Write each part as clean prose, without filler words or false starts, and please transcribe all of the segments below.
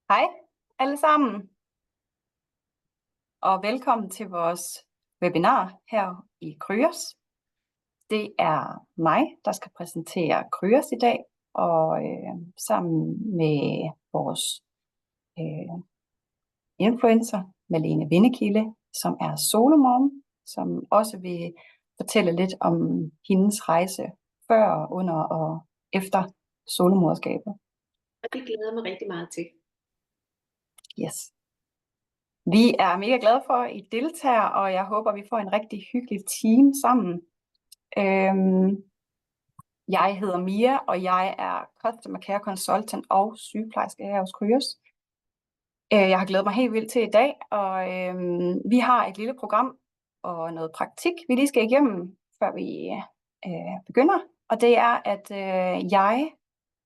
Hej alle sammen, og velkommen til vores webinar her i Kryos. Det er mig, der skal præsentere Kryos i dag, og sammen med vores influencer, Malene Vindekilde, som er solomom, som også vil fortælle lidt om hendes rejse før, under og efter solomoderskabet. Og det glæder jeg mig rigtig meget til. Yes. Vi er mega glade for, at I deltager, og jeg håber, vi får en rigtig hyggelig team sammen. Jeg hedder Mia, og jeg er Customer Care Consultant og sygeplejerske her hos Kryos. Jeg har glædet mig helt vildt til i dag, og vi har et lille program og noget praktik, vi lige skal igennem, før vi begynder. Og det er, at jeg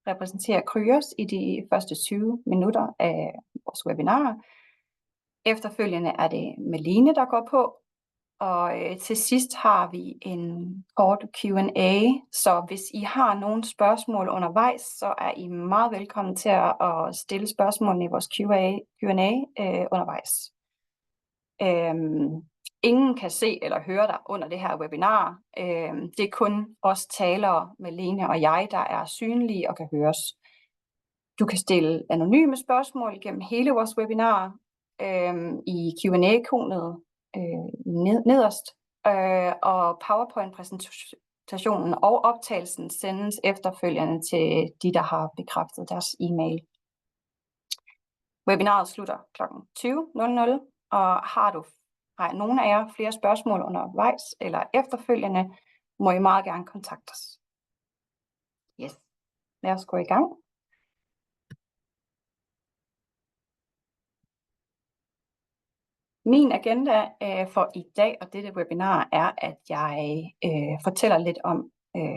repræsenterer Kryos i de første 20 minutter af vores webinar. Efterfølgende er det Malene, der går på, og til sidst har vi en kort Q&A, så hvis I har nogle spørgsmål undervejs, så er I meget velkommen til at stille spørgsmålene i vores Q&A undervejs. Ingen kan se eller høre dig under det her webinar. Det er kun os talere, Malene og jeg, der er synlige og kan høres. Du kan stille anonyme spørgsmål gennem hele vores webinar i Q&A-ikonet nederst, og PowerPoint-præsentationen og optagelsen sendes efterfølgende til de, der har bekræftet deres e-mail. Webinaret slutter kl. 20.00, og har nogen af jer flere spørgsmål undervejs eller efterfølgende, må I meget gerne kontakte os. Yes. Lad os gå i gang. Min agenda for i dag og dette webinar er, at jeg fortæller lidt om,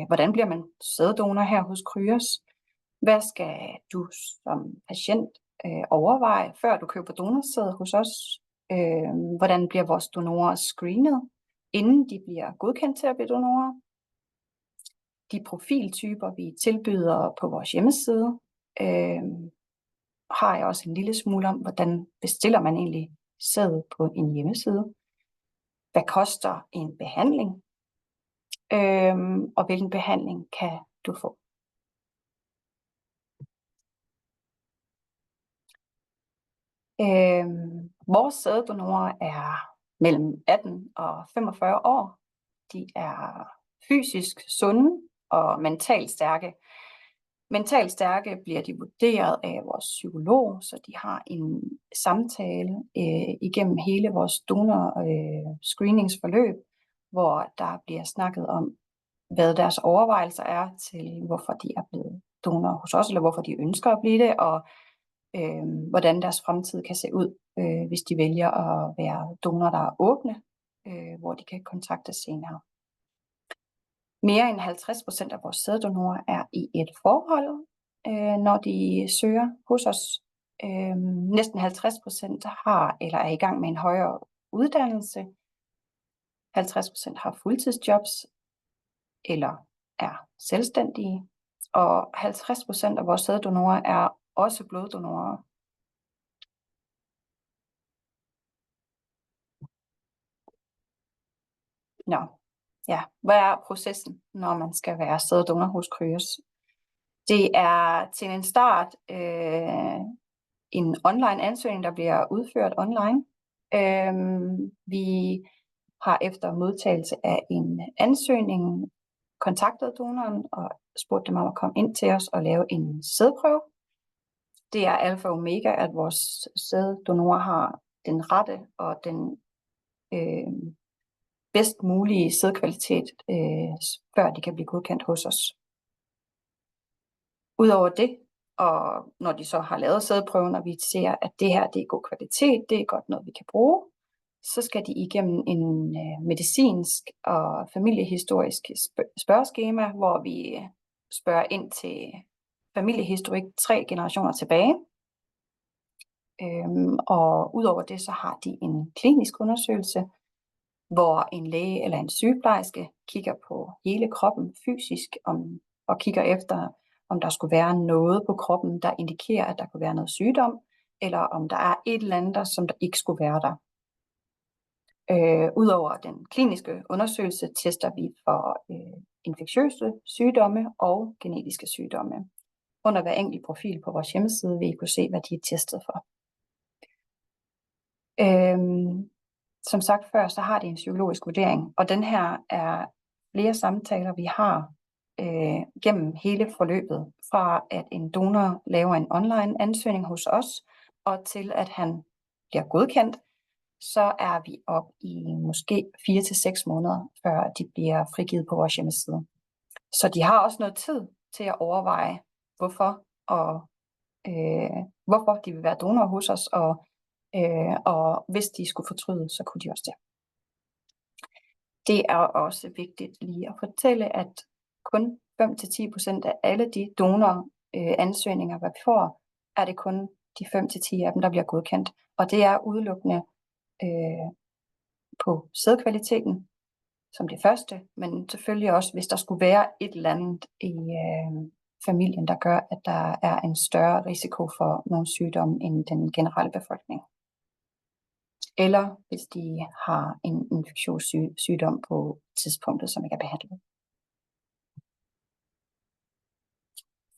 hvordan bliver man sæddonor her hos Kryos. Hvad skal du som patient overveje, før du køber donorsæd hos os? Hvordan bliver vores donorer screenet, inden de bliver godkendt til at blive donorer? De profiltyper, vi tilbyder på vores hjemmeside, har jeg også en lille smule om, hvordan bestiller man egentlig sæd på en hjemmeside. Hvad koster en behandling? Og hvilken behandling kan du få? Vores sæddonorer er mellem 18 og 45 år. De er fysisk sunde og mentalt stærke. Mentalt stærke bliver de vurderet af vores psykolog, så de har en samtale igennem hele vores donor-screeningsforløb, hvor der bliver snakket om, hvad deres overvejelser er til, hvorfor de er blevet donor hos os, eller hvorfor de ønsker at blive det, og hvordan deres fremtid kan se ud, hvis de vælger at være donorer, der er åbne, hvor de kan kontaktes senere. Mere end 50% af vores sæddonorer er i et forhold, når de søger hos os. Næsten 50% har eller er i gang med en højere uddannelse. 50% har fuldtidsjobs eller er selvstændige. Og 50% af vores sæddonorer er også bloddonorer. Ja, hvad er processen, når man skal være sæddonor hos Kryos? Det er til en start en online ansøgning, der bliver udført online. Vi har efter modtagelse af en ansøgning kontaktet donoren og spurgt dem om at komme ind til os og lave en sædprøve. Det er alfa og omega, at vores sæddonorer har den rette og den bedst mulige sædkvalitet, før de kan blive godkendt hos os. Udover det, og når de så har lavet sædprøven, og vi ser, at det her det er god kvalitet, det er godt noget, vi kan bruge, så skal de igennem en medicinsk og familiehistorisk spørgeskema, hvor vi spørger ind til familiehistorik 3 generationer tilbage. Og udover det, så har de en klinisk undersøgelse, hvor en læge eller en sygeplejerske kigger på hele kroppen fysisk og kigger efter, om der skulle være noget på kroppen, der indikerer, at der kunne være noget sygdom, eller om der er et eller andet, som der ikke skulle være der. Udover den kliniske undersøgelse tester vi for infektiøse sygdomme og genetiske sygdomme. Under hver enkelt profil på vores hjemmeside vil I kunne se, hvad de er testet for. Som sagt før, så har det en psykologisk vurdering, og den her er flere samtaler, vi har gennem hele forløbet, fra at en donor laver en online ansøgning hos os, og til at han bliver godkendt, så er vi op i måske 4 til 6 måneder, før de bliver frigivet på vores hjemmeside. Så de har også noget tid til at overveje, hvorfor de vil være donor hos os, og hvis de skulle fortryde, så kunne de også det. Det er også vigtigt lige at fortælle, at kun 5-10% af alle de donoransøgninger, hvad vi får, er det kun de 5-10 af dem, der bliver godkendt. Og det er udelukkende på sædkvaliteten som det første, men selvfølgelig også, hvis der skulle være et eller andet i familien, der gør, at der er en større risiko for nogle sygdomme end den generelle befolkning. Eller hvis de har en infektiøs sygdom på tidspunktet, som ikke er behandlet.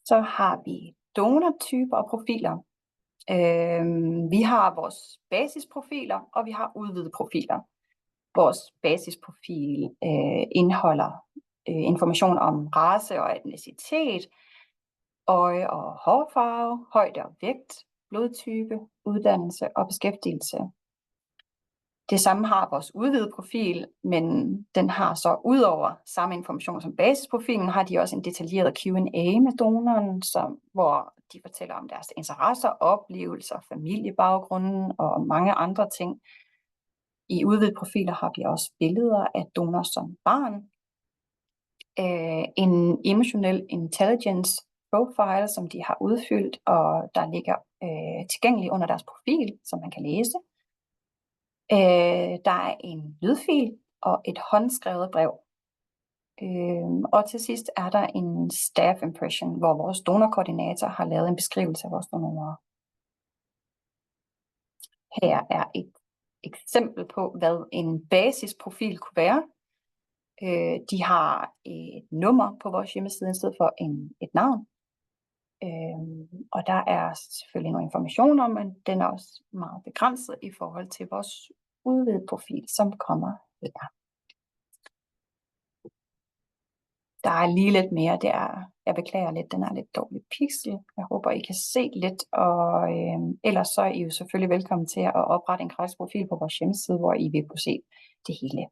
Så har vi donortyper og profiler. Vi har vores basisprofiler, og vi har udvidede profiler. Vores basisprofil indeholder information om race og etnicitet, øje- og hårfarve, højde og vægt, blodtype, uddannelse og beskæftigelse. Det samme har vores udvidede profil, men den har så udover samme information som basisprofilen, har de også en detaljeret Q&A med donoren, hvor de fortæller om deres interesser, oplevelser, familiebaggrunden og mange andre ting. I udvidede profiler har vi også billeder af donor som barn, en emotional intelligence profile, som de har udfyldt, og der ligger tilgængelig under deres profil, som man kan læse. Der er en lydfil og et håndskrevet brev. Og til sidst er der en staff impression, hvor vores donorkoordinator har lavet en beskrivelse af vores donorer. Her er et eksempel på, hvad en basisprofil kunne være. De har et nummer på vores hjemmeside i stedet for et navn. Og der er selvfølgelig nogle informationer, men den er også meget begrænset i forhold til vores udvidede profil, som kommer her. Der er lige lidt mere, jeg beklager lidt, den er lidt dårlig pixel. Jeg håber, I kan se lidt, og ellers så er I jo selvfølgelig velkommen til at oprette en gratis profil på vores hjemmeside, hvor I vil kunne se det hele.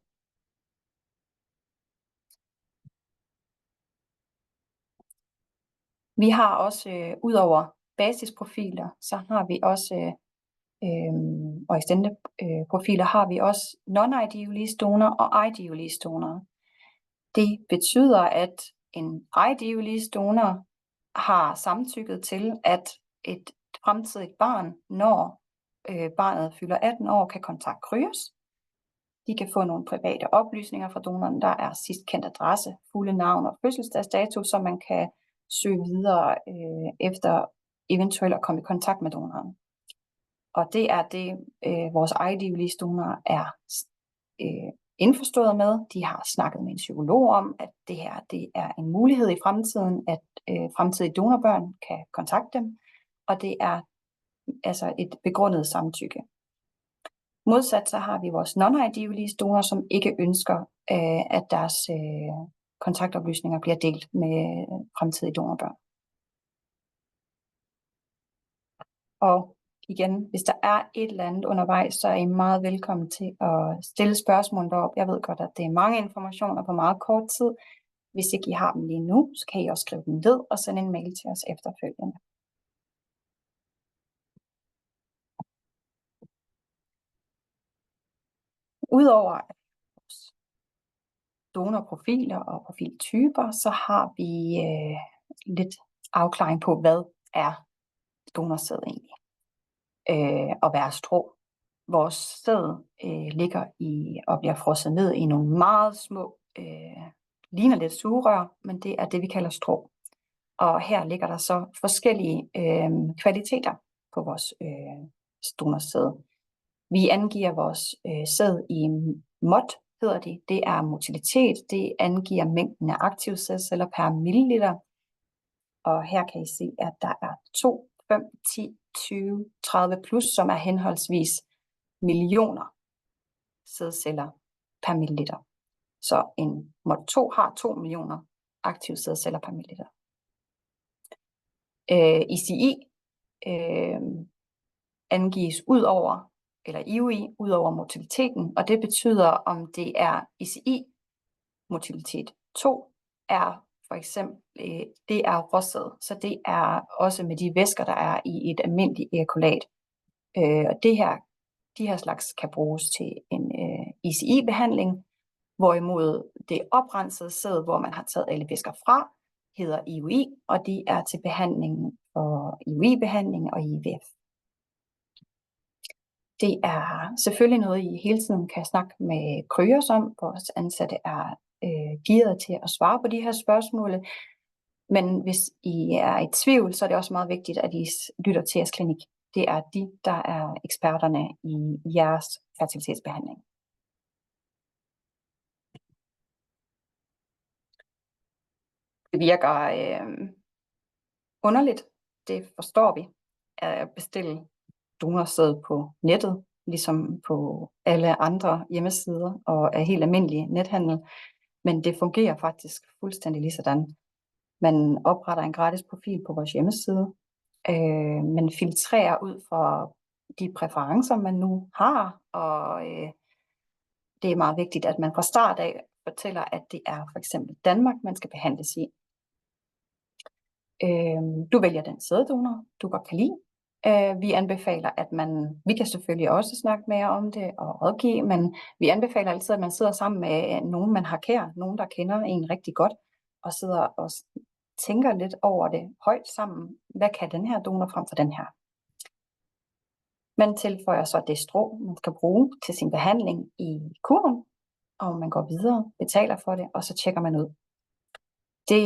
Vi har også, udover basisprofiler, så har vi også, og extended profiler, har vi også non-ideal donor og ideal donor. Det betyder, at en ideal donor har samtykket til, at et fremtidigt barn, når barnet fylder 18 år, kan kontakte Kryos. De kan få nogle private oplysninger fra donoren, der er sidst kendt adresse, fulde navn og fødselsdagsdato, så man kan søge videre efter eventuelt at komme i kontakt med donoren. Og det er det, vores ideal donor er indforstået med. De har snakket med en psykolog om, at det her det er en mulighed i fremtiden, at fremtidige donorbørn kan kontakte dem, og det er altså et begrundet samtykke. Modsat så har vi vores non-ideal donor, som ikke ønsker, at deres kontaktoplysninger bliver delt med fremtidige donorbørn. Og igen, hvis der er et eller andet undervejs, så er I meget velkommen til at stille spørgsmål deroppe. Jeg ved godt, at det er mange informationer på meget kort tid. Hvis ikke I har dem lige nu, så kan I også skrive dem ned og sende en mail til os efterfølgende. Udover donorprofiler og profiltyper, så har vi lidt afklaring på, hvad er donorsæd egentlig, og hvad er strå. Vores sæd ligger i og bliver frosset ned i nogle meget små, ligner lidt sugerør, men det er det, vi kalder strå. Og her ligger der så forskellige kvaliteter. på vores donorsæd. Vi angiver vores sæd i MOT, hedder det. Det er motilitet. Det angiver mængden af aktive sædceller per milliliter. Og her kan I se, at der er 2, 5, 10, 20, 30 plus, som er henholdsvis millioner sædceller per milliliter. Så en MOT2 har 2 millioner aktive sædceller per milliliter. ICI angives ud over, eller IUI, ud over motiliteten, og det betyder, om det er ICI, motilitet 2, er for eksempel, det er råsæd, så det er også med de væsker, der er i et almindeligt ejakulat. Og de her slags kan bruges til en ICI-behandling, hvorimod det oprensede sæd, hvor man har taget alle væsker fra, hedder IUI, og de er til behandling for IUI-behandling og IVF. Det er selvfølgelig noget, I hele tiden kan snakke med Kryos om. Vores ansatte er gearet til at svare på de her spørgsmål. Men hvis I er i tvivl, så er det også meget vigtigt, at I lytter til jeres klinik. Det er de, der er eksperterne i jeres fertilitetsbehandling. Det virker underligt, det forstår vi, at bestille donorsæd på nettet, ligesom på alle andre hjemmesider og er helt almindelig nethandel. Men det fungerer faktisk fuldstændig lige sådan. Man opretter en gratis profil på vores hjemmeside. Man filtrerer ud fra de præferencer, man nu har, og det er meget vigtigt, at man fra start af fortæller, at det er for eksempel Danmark, man skal behandles i. Du vælger den sæddonor, du godt kan lide. Vi anbefaler, at vi kan selvfølgelig også snakke mere om det og rådgive, men vi anbefaler altid, at man sidder sammen med nogen, man har kær, nogen, der kender en rigtig godt, og sidder og tænker lidt over det højt sammen. Hvad kan den her donor frem for den her? Man tilføjer så det strå, man skal bruge til sin behandling i kurven, og man går videre, betaler for det, og så tjekker man ud. Det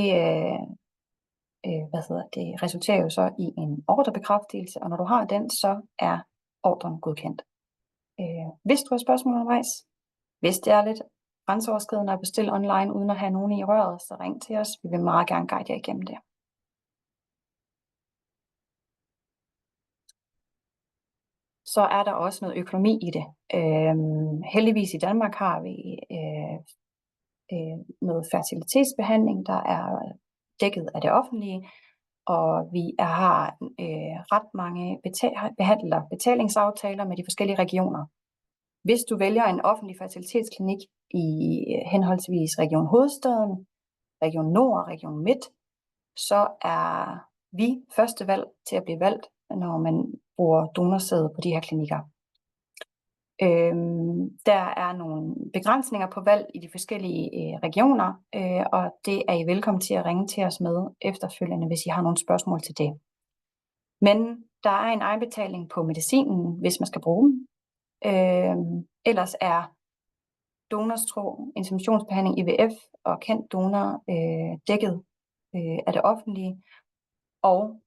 resulterer jo så i en ordrebekræftelse, og når du har den, så er ordren godkendt. Hvis du har spørgsmål undervejs, hvis det er lidt grænseoverskridende at bestille online uden at have nogen i røret, så ring til os. Vi vil meget gerne guide jer igennem det. Så er der også noget økonomi i det. Heldigvis i Danmark har vi noget fertilitetsbehandling, der er dækket af det offentlige, og vi har ret mange betalingsaftaler med de forskellige regioner. Hvis du vælger en offentlig fertilitetsklinik i henholdsvis Region Hovedstaden, Region Nord og Region Midt, så er vi første valg til at blive valgt, når man bruger donorsæd på de her klinikker. Der er nogle begrænsninger på valg i de forskellige regioner, og det er I velkommen til at ringe til os med efterfølgende, hvis I har nogle spørgsmål til det. Men der er en egenbetaling på medicinen, hvis man skal bruge den. Ellers er donorstro, inseminationsbehandling, IVF og kendt donor dækket af det offentlige, og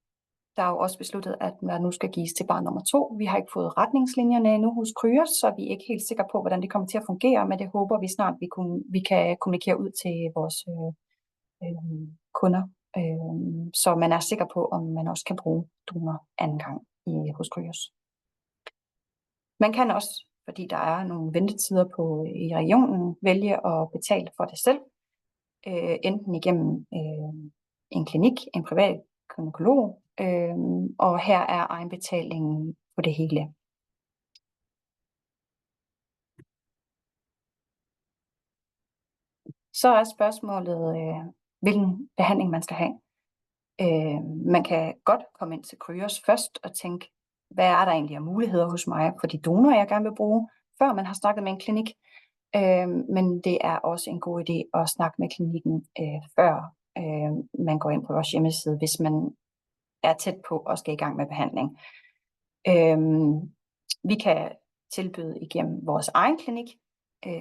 der er jo også besluttet, at der nu skal gives til barn nummer 2. Vi har ikke fået retningslinjerne endnu hos Kryos, så vi er ikke helt sikre på, hvordan det kommer til at fungere, men det håber vi snart, vi kan kommunikere ud til vores kunder, så man er sikker på, om man også kan bruge donor anden gang hos Kryos. Man kan også, fordi der er nogle ventetider i regionen, vælge at betale for det selv, enten igennem en klinik, en privat gynekolog, og her er egenbetalingen på det hele. Så er spørgsmålet, hvilken behandling man skal have. Man kan godt komme ind til Kryos først og tænke, hvad er der egentlig af muligheder hos mig for de donorer, jeg gerne vil bruge, før man har snakket med en klinik. Men det er også en god idé at snakke med klinikken, før man går ind på vores hjemmeside, hvis man er tæt på og skal i gang med behandling. Vi kan tilbyde igennem vores egen klinik,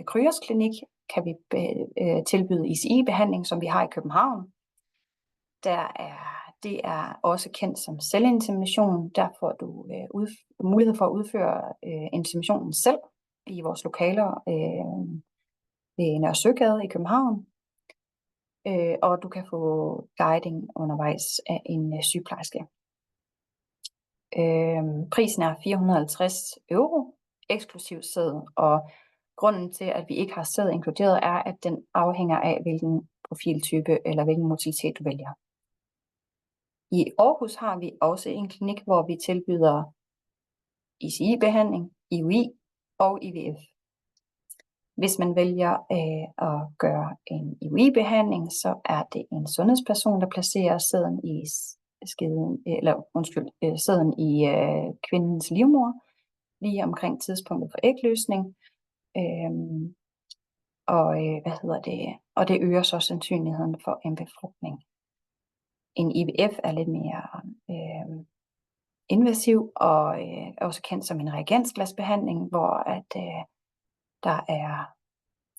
Kryos klinik, kan vi tilbyde ICI-behandling, som vi har i København. Der er Det er også kendt som selvinsemination. Der får du mulighed for at udføre inseminationen selv i vores lokaler ved Nørre Søgade i København. Og du kan få guiding undervejs af en sygeplejerske. Prisen er 450 euro, eksklusiv sæd, og grunden til, at vi ikke har sæd inkluderet, er, at den afhænger af, hvilken profiltype eller hvilken motilitet du vælger. I Aarhus har vi også en klinik, hvor vi tilbyder ICI-behandling, IUI og IVF. Hvis man vælger at gøre en IUI-behandling, så er det en sundhedsperson, der placerer sæden i sæden i kvindens livmor, lige omkring tidspunktet for ægløsning. Og det øger så sandsynligheden for en befrugtning. En IVF er lidt mere invasiv og også kendt som en reagensglasbehandling, hvor der er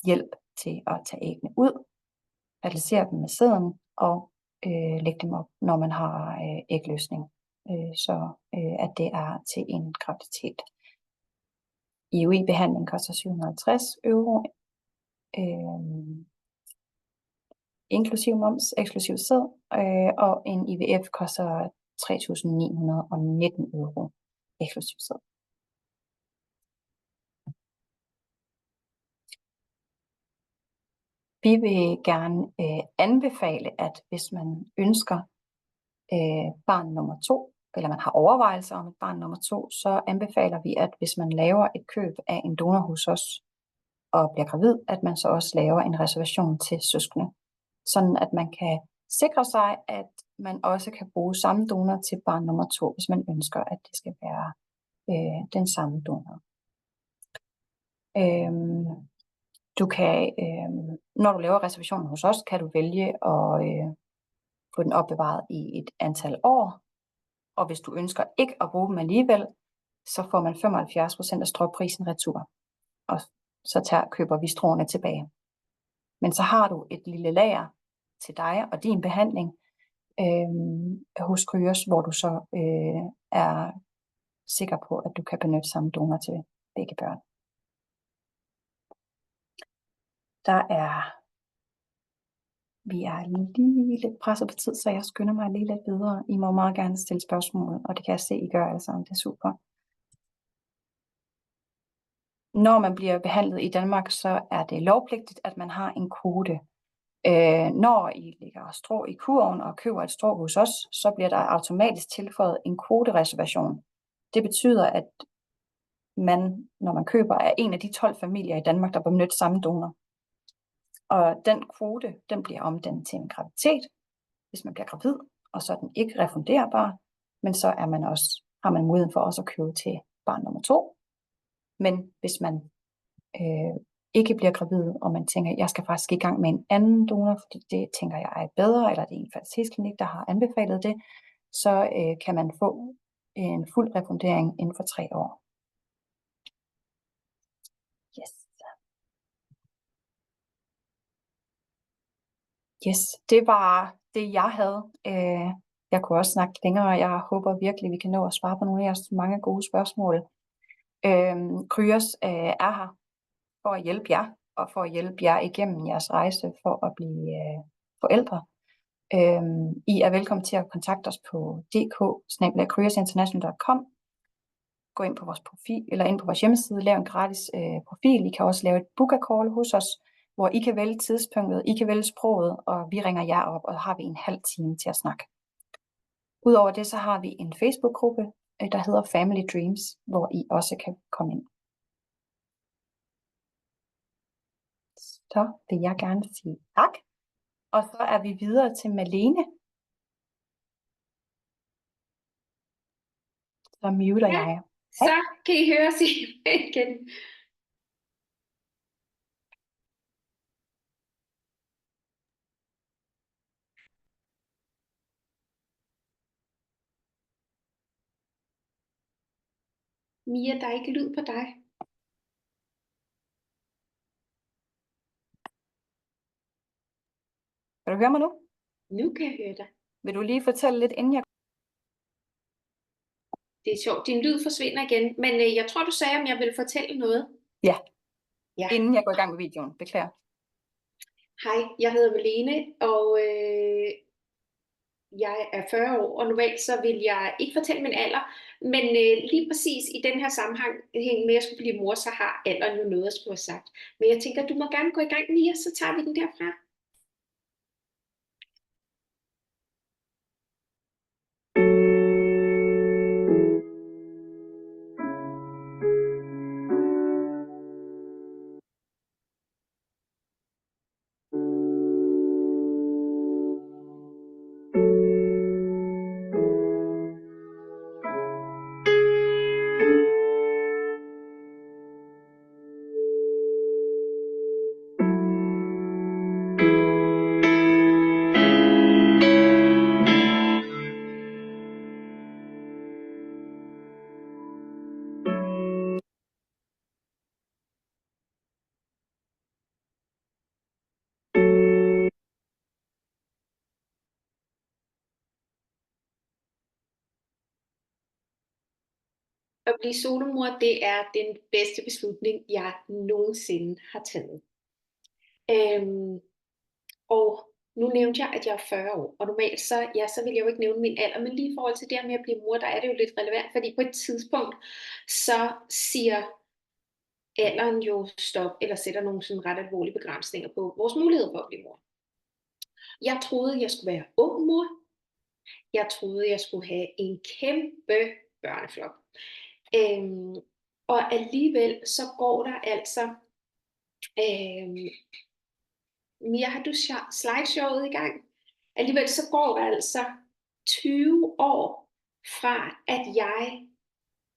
hjælp til at tage æggene ud, fertilisere dem med sæden og lægge dem op, når man har ægløsning, så at det er til en graviditet. IUI-behandling koster 750 euro, inklusiv moms, eksklusiv sæd, og en IVF koster 3.919 euro, eksklusiv sæd. Vi vil gerne anbefale, at hvis man ønsker barn nummer 2, eller man har overvejelser om et barn nummer 2, så anbefaler vi, at hvis man laver et køb af en donor hos os og bliver gravid, at man så også laver en reservation til søskende. Sådan at man kan sikre sig, at man også kan bruge samme donor til barn nummer 2, hvis man ønsker, at det skal være den samme donor. Du kan, når du laver reservationen hos os, kan du vælge at få den opbevaret i et antal år. Og hvis du ønsker ikke at bruge dem alligevel, så får man 75% af stråprisen retur. Og så køber vi stråene tilbage. Men så har du et lille lager til dig og din behandling hos Kryos, hvor du så er sikker på, at du kan benytte samme donor til begge børn. Vi er lige lidt presset på tid, så jeg skynder mig lige lidt videre. I må meget gerne stille spørgsmål, og det kan jeg se, I gør alle sammen. Det er super. Når man bliver behandlet i Danmark, så er det lovpligtigt, at man har en kvote. Når I lægger strå i kurven og køber et strå hos os, så bliver der automatisk tilføjet en kvotereservation. Det betyder, at man, når man køber, er en af de 12 familier i Danmark, der benytter samme donor. Og den kvote, den bliver omdannet til en graviditet, hvis man bliver gravid, og så er den ikke refunderbar, men så har man muligheden for også at købe til barn nummer 2. Men hvis man ikke bliver gravid, og man tænker, jeg skal faktisk i gang med en anden donor, fordi det tænker jeg er bedre, eller det er en fertilitetsklinik, der har anbefalet det, så kan man få en fuld refundering inden for 3 år. Yes, det var det, jeg havde. Jeg kunne også snakke længere, og jeg håber virkelig, vi kan nå at svare på nogle af jeres mange gode spørgsmål. Kryos er her for at hjælpe jer, og for at hjælpe jer igennem jeres rejse for at blive forældre. I er velkommen til at kontakte os på dk@kryosinternational.com. Gå ind på vores profil, eller ind på vores hjemmeside, lav en gratis profil. I kan også lave et book-a-call hos os, hvor I kan vælge tidspunktet, I kan vælge sproget, og vi ringer jer op, og har vi en halv time til at snakke. Udover det, så har vi en Facebook-gruppe, der hedder Family Dreams, hvor I også kan komme ind. Så vil jeg gerne sige tak. Og så er vi videre til Malene. Så muter jeg. Så kan I høre os igen. Mia, der er ikke lyd på dig. Kan du høre mig nu? Nu kan jeg høre dig. Vil du lige fortælle lidt, inden jeg... Det er sjovt. Din lyd forsvinder igen, men jeg tror, du sagde, om jeg ville fortælle noget. Ja, Ja. inden jeg går i gang med videoen. Beklager. Hej, jeg hedder Malene, og jeg er 40 år, og normalt så vil jeg ikke fortælle min alder, men lige præcis i den her sammenhæng med, at jeg skulle blive mor, så har alderen jo noget at skulle have sagt. Men jeg tænker, du må gerne gå i gang, Mia, så tager vi den derfra. At blive solomor, det er den bedste beslutning, jeg nogensinde har taget. Og nu nævnte jeg, at jeg er 40 år, og normalt så vil jeg jo ikke nævne min alder, men lige i forhold til det her med at blive mor, der er det jo lidt relevant, fordi på et tidspunkt, så siger alderen jo stop, eller sætter nogle sådan ret alvorlige begrænsninger på vores mulighed for at blive mor. Jeg troede, jeg skulle være ung mor. Jeg troede, jeg skulle have en kæmpe børneflok. Og alligevel så går der altså... Mia, har du slideshowet i gang? Alligevel så går der altså 20 år fra, at jeg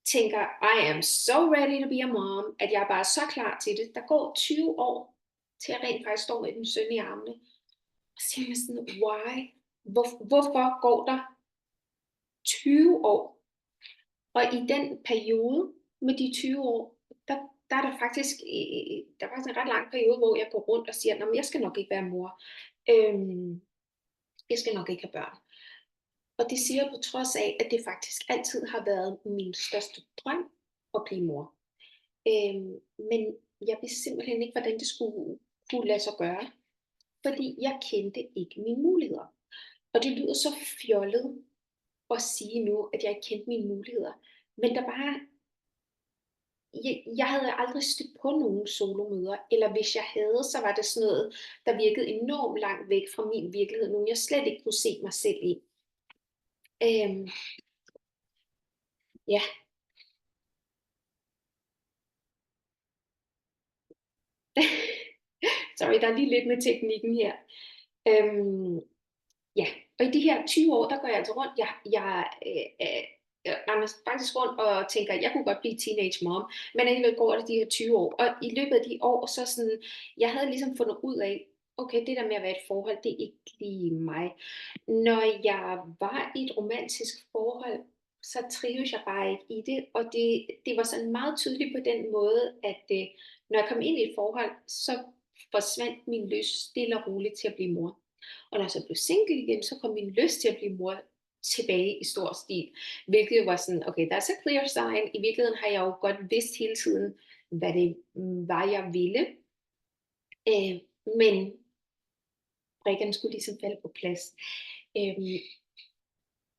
tænker, I am so ready to be a mom, at jeg bare er så klar til det. Der går 20 år, til jeg rent faktisk står med den søn i armene. Og så siger jeg sådan, why? Hvorfor går der 20 år? Og i den periode, med de 20 år, der er der faktisk en ret lang periode, hvor jeg går rundt og siger, jeg skal nok ikke være mor. Jeg skal nok ikke have børn. Og det siger jeg på trods af, at det faktisk altid har været min største drøm at blive mor. Men jeg vidste simpelthen ikke, hvordan det skulle kunne lade sig gøre. Fordi jeg kendte ikke mine muligheder. Og det lyder så fjollet at sige nu, at jeg ikke kendte mine muligheder. Men der bare... Jeg havde aldrig stødt på nogen solomøder, eller hvis jeg havde, så var det sådan noget, der virkede enormt langt væk fra min virkelighed, nogen jeg slet ikke kunne se mig selv i. Ja. Sorry, der er lige lidt med teknikken her. Ja, og i de her 20 år, der går jeg altså rundt. Jeg render faktisk rundt og tænker, at jeg kunne godt blive teenage mom, men alligevel går det de her 20 år. Og i løbet af de år, så sådan, jeg havde ligesom fundet ud af, okay, det der med at være et forhold, det er ikke lige mig. Når jeg var i et romantisk forhold, så trives jeg bare ikke i det, og det var sådan meget tydeligt på den måde, at når jeg kom ind i et forhold, så forsvandt min lyst stille og roligt til at blive mor. Og når jeg så blev single igen, så kom min lyst til at blive mor tilbage i stor stil. Hvilket var sådan, okay, that's a clear sign. I virkeligheden har jeg jo godt vidst hele tiden, hvad det var, jeg ville. Men brikkerne skulle ligesom falde på plads.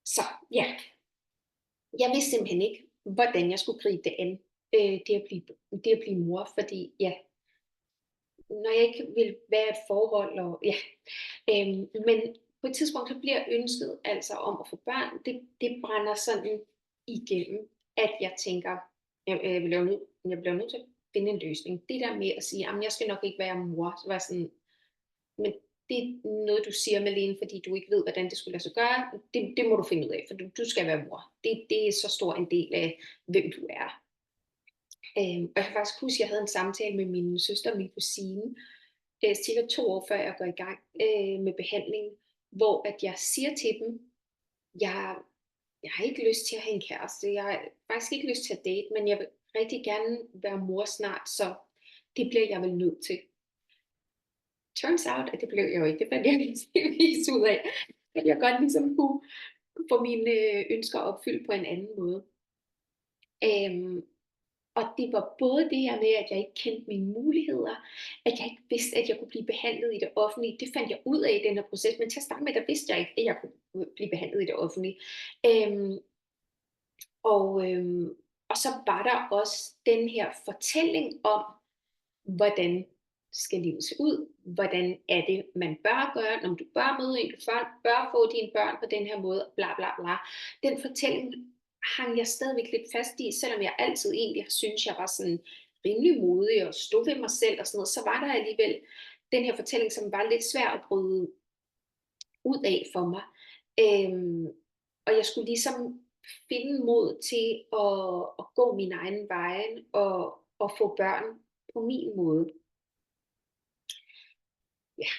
Så ja, jeg vidste simpelthen ikke, hvordan jeg skulle gribe det an, det at blive mor, fordi ja, når jeg ikke vil være et forhold, og ja, men på et tidspunkt så bliver ønsket altså om at få børn, det brænder sådan igennem, at jeg tænker, jeg bliver nødt til at finde en løsning. Det der med at sige, at jeg skal nok ikke være mor, så var sådan, men det er noget, du siger, Malene, fordi du ikke ved, hvordan det skulle lade sig gøre. Det må du finde ud af, for du skal være mor. Det er så stor en del af, hvem du er. Og jeg kan faktisk huske, at jeg havde en samtale med min søster og min kusine, cirka 2 år før jeg går i gang med behandlingen, hvor at jeg siger til dem, jeg har ikke lyst til at have en kæreste, jeg har faktisk ikke lyst til at date, men jeg vil rigtig gerne være mor snart, så det bliver jeg vel nødt til. Turns out, at det blev jeg jo ikke, det fandt jeg vist ud af. at jeg godt ligesom kunne få mine ønsker opfyldt på en anden måde. Øhm, og det var både det her med, at jeg ikke kendte mine muligheder, at jeg ikke vidste, at jeg kunne blive behandlet i det offentlige. Det fandt jeg ud af i den her proces, men til at starte med, der vidste jeg ikke, at jeg kunne blive behandlet i det offentlige. Øhm, og så var der også den her fortælling om, hvordan skal livet se ud? Hvordan er det, man bør gøre, når du bør møde en, du bør få dine børn på den her måde, bla bla bla. Den fortælling hang jeg stadigvæk lidt fast i, selvom jeg altid egentlig synes, jeg var sådan rimelig modig og stod ved mig selv og sådan noget, så var der alligevel den her fortælling, som var lidt svær at bryde ud af for mig. Og jeg skulle ligesom finde mod til at gå min egen vej og få børn på min måde. Ja,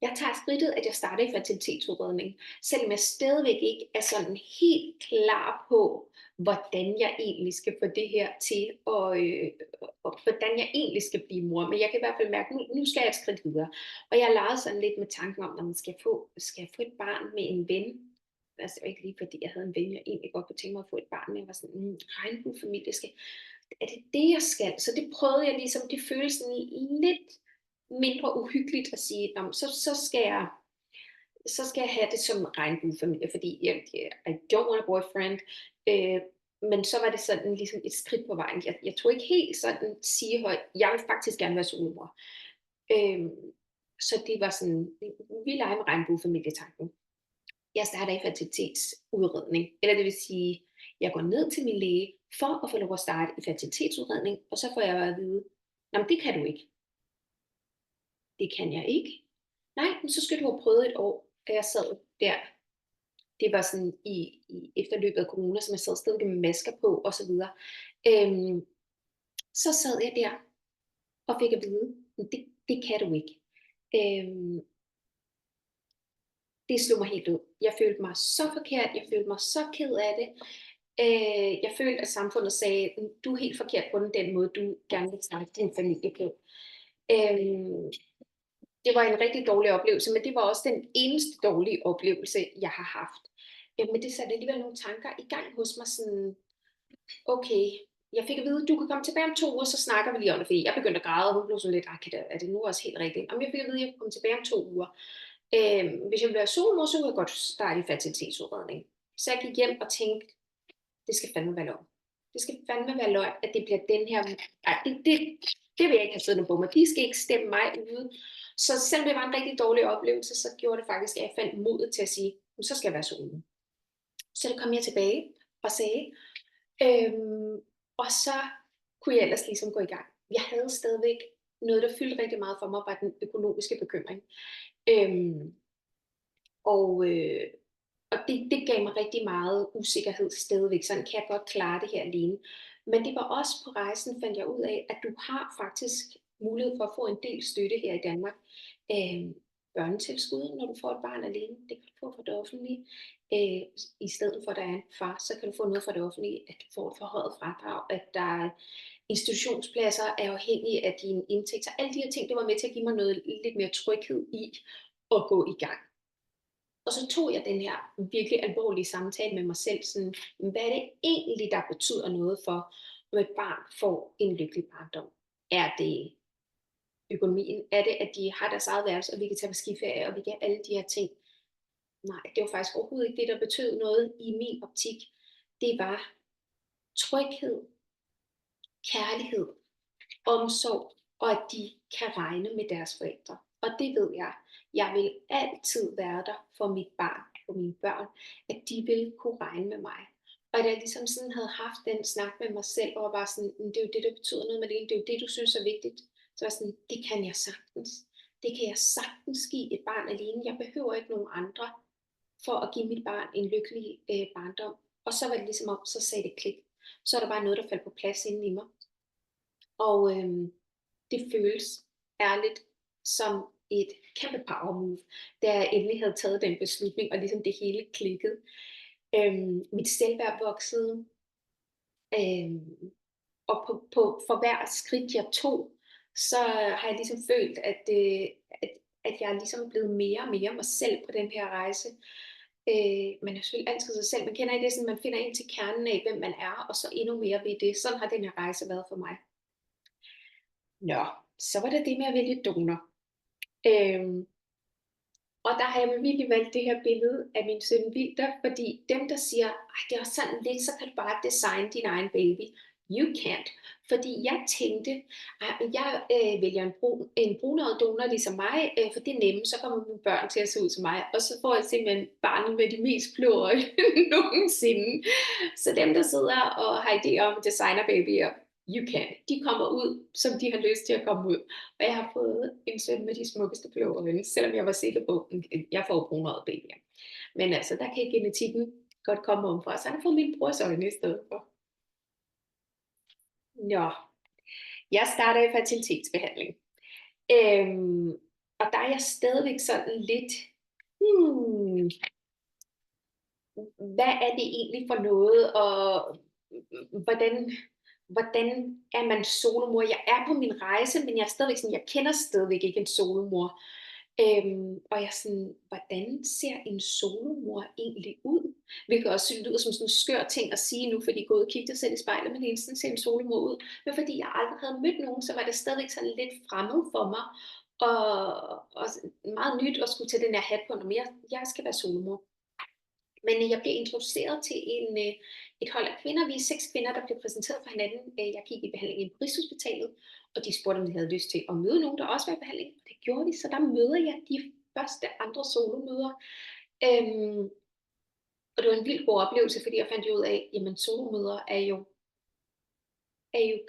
jeg tager skridtet, at jeg starter i fertilitetsudredning, selvom jeg stadigvæk ikke er sådan helt klar på, hvordan jeg egentlig skal få det her til, og hvordan jeg egentlig skal blive mor. Men jeg kan i hvert fald mærke, at nu skal jeg et skridt videre. Og jeg legede sådan lidt med tanken om, når man skal jeg få et barn med en ven. Altså ikke lige fordi jeg havde en ven, jeg egentlig godt kunne tænke mig at få et barn med. Jeg var sådan, regnbuefamilie, er det det, jeg skal? Så det prøvede jeg ligesom, det føles sådan lidt mindre uhyggeligt at sige, så skal jeg have det som regnbuefamilie, fordi I don't want a boyfriend. Men så var det sådan ligesom et skridt på vejen. Jeg tog ikke helt sådan sige højt, jeg vil faktisk gerne være solmor. Så det var sådan, vi leger med regnbuefamilietanken. Jeg starter i fertilitetsudredning, eller det vil sige, jeg går ned til min læge for at få lov at starte i fertilitetsudredning, og så får jeg at vide, nej, det kan du ikke. Det kan jeg ikke. Nej, men så skal du have prøvet et år, da jeg sad der. Det var sådan i efterløbet af corona, som jeg sad stadig med masker på og så videre. Så sad jeg der og fik at vide, det kan du ikke. Det slog mig helt ud. Jeg følte mig så forkert, jeg følte mig så ked af det. Jeg følte, at samfundet sagde, du er helt forkert på den måde, du gerne vil starte din familie på. Det var en rigtig dårlig oplevelse, men det var også den eneste dårlige oplevelse, jeg har haft. Men det satte alligevel nogle tanker i gang hos mig, sådan, okay, jeg fik at vide, du kan komme tilbage om 2 uger, så snakker vi lige om det, fordi jeg begyndte at græde, og hun blev sådan lidt, er det nu også helt rigtigt? Om jeg fik at vide, at jeg kunne komme tilbage om 2 uger. Hvis jeg ville være solmor, så kunne jeg godt starte i fertilitetsudredning. Så jeg gik hjem og tænkte, det skal fandme være løgn. Det skal fandme være løgn, at det bliver den her, det vil jeg ikke have siddende på mig. De skal ikke stemme mig ude. Så selvom det var en rigtig dårlig oplevelse, så gjorde det faktisk, at jeg fandt modet til at sige, så skal jeg være solmor. Så det kom jeg tilbage og sagde, og så kunne jeg ellers ligesom gå i gang. Jeg havde stadigvæk noget, der fyldte rigtig meget for mig, var den økonomiske bekymring. Og det gav mig rigtig meget usikkerhed stadigvæk. Sådan kan jeg godt klare det her alene. Men det var også på rejsen, fandt jeg ud af, at du har faktisk mulighed for at få en del støtte her i Danmark. Børnetilskud, når du får et barn alene, det kan du få fra det offentlige. I stedet for, at der er en far, så kan du få noget fra det offentlige, at du får et forhøjet fradrag, at der er institutionspladser er afhængige af din indtægt. Så alle de her ting, det var med til at give mig noget lidt mere tryghed i at gå i gang. Og så tog jeg den her virkelig alvorlige samtale med mig selv, sådan, hvad er det egentlig, der betyder noget for, når et barn får en lykkelig barndom? Er det økonomien? Er det, at de har deres eget værelse, og vi kan tage på skiferie, og vi kan alle de her ting? Nej, det var faktisk overhovedet ikke det, der betød noget i min optik. Det var tryghed, kærlighed, omsorg, og at de kan regne med deres forældre. Og det ved jeg. Jeg vil altid være der for mit barn og mine børn, at de vil kunne regne med mig. Og da jeg ligesom sådan havde haft den snak med mig selv, og var sådan, det er jo det, der betyder noget med det, det er jo det, du synes er vigtigt. Så var jeg sådan, det kan jeg sagtens. Det kan jeg sagtens give et barn alene. Jeg behøver ikke nogen andre for at give mit barn en lykkelig barndom. Og så var det ligesom om, så sagde det klik. Så er der bare noget, der faldt på plads inde i mig. Og det føles ærligt som et kæmpe power move, da jeg endelig havde taget den beslutning, og ligesom det hele klikkede. Mit selvværd voksede, og for hver skridt jeg tog, så har jeg ligesom følt, at jeg er ligesom blevet mere og mere mig selv på den her rejse. Man er selvfølgelig altid sig selv. Man kender ikke det, sådan, man finder ind til kernen af, hvem man er, og så endnu mere ved det. Sådan har den her rejse været for mig. Nå, så var det det med at vælge donor. Og der har jeg virkelig valgt det her billede af min søn Wilder, fordi dem, der siger, det er sådan lidt, så kan du bare designe din egen baby. You can't. Fordi jeg tænkte, jeg vælger en brunøjet donor ligesom mig, for det er nemme, så kommer mine børn til at se ud som mig. Og så får jeg simpelthen barnet med de mest blå øjne nogensinde. Så dem, der sidder og har idéer om designerbabyer, you can. De kommer ud, som de har lyst til at komme ud. Og jeg har fået en søn med de smukkeste blå øjne, selvom jeg var sikker på, at jeg får brunøjet babyer. Men altså, der kan genetikken godt komme om fra, så han har fået min brors øjne i stedet for. Nå, jeg starter i fertilitetsbehandling. Og der er jeg stadigvæk sådan lidt, hvad er det egentlig for noget, og hvordan er man solomor? Jeg er på min rejse, men jeg er stadigvæk sådan, jeg kender stadigvæk ikke en solomor. Og jeg er sådan, hvordan ser en solomor egentlig ud? Hvilket også lyder som sådan en skør ting at sige nu, fordi jeg går ud og kigger selv i spejlet, men hele tiden ser en solomor ud. Men fordi jeg aldrig havde mødt nogen, så var det stadigvæk sådan lidt fremmed for mig. Og meget nyt at skulle tage den her hat på, når jeg skal være solomor. Men jeg blev introduceret til et hold af kvinder. Vi er 6 kvinder, der blev præsenteret for hinanden. Jeg gik i behandling i Rigshospitalet, og de spurgte, om de havde lyst til at møde nogen, der også var i behandling. Det gjorde de, så der møder jeg de første andre solomøder. Og det var en vildt god oplevelse, fordi jeg fandt ud af, at solomøder er jo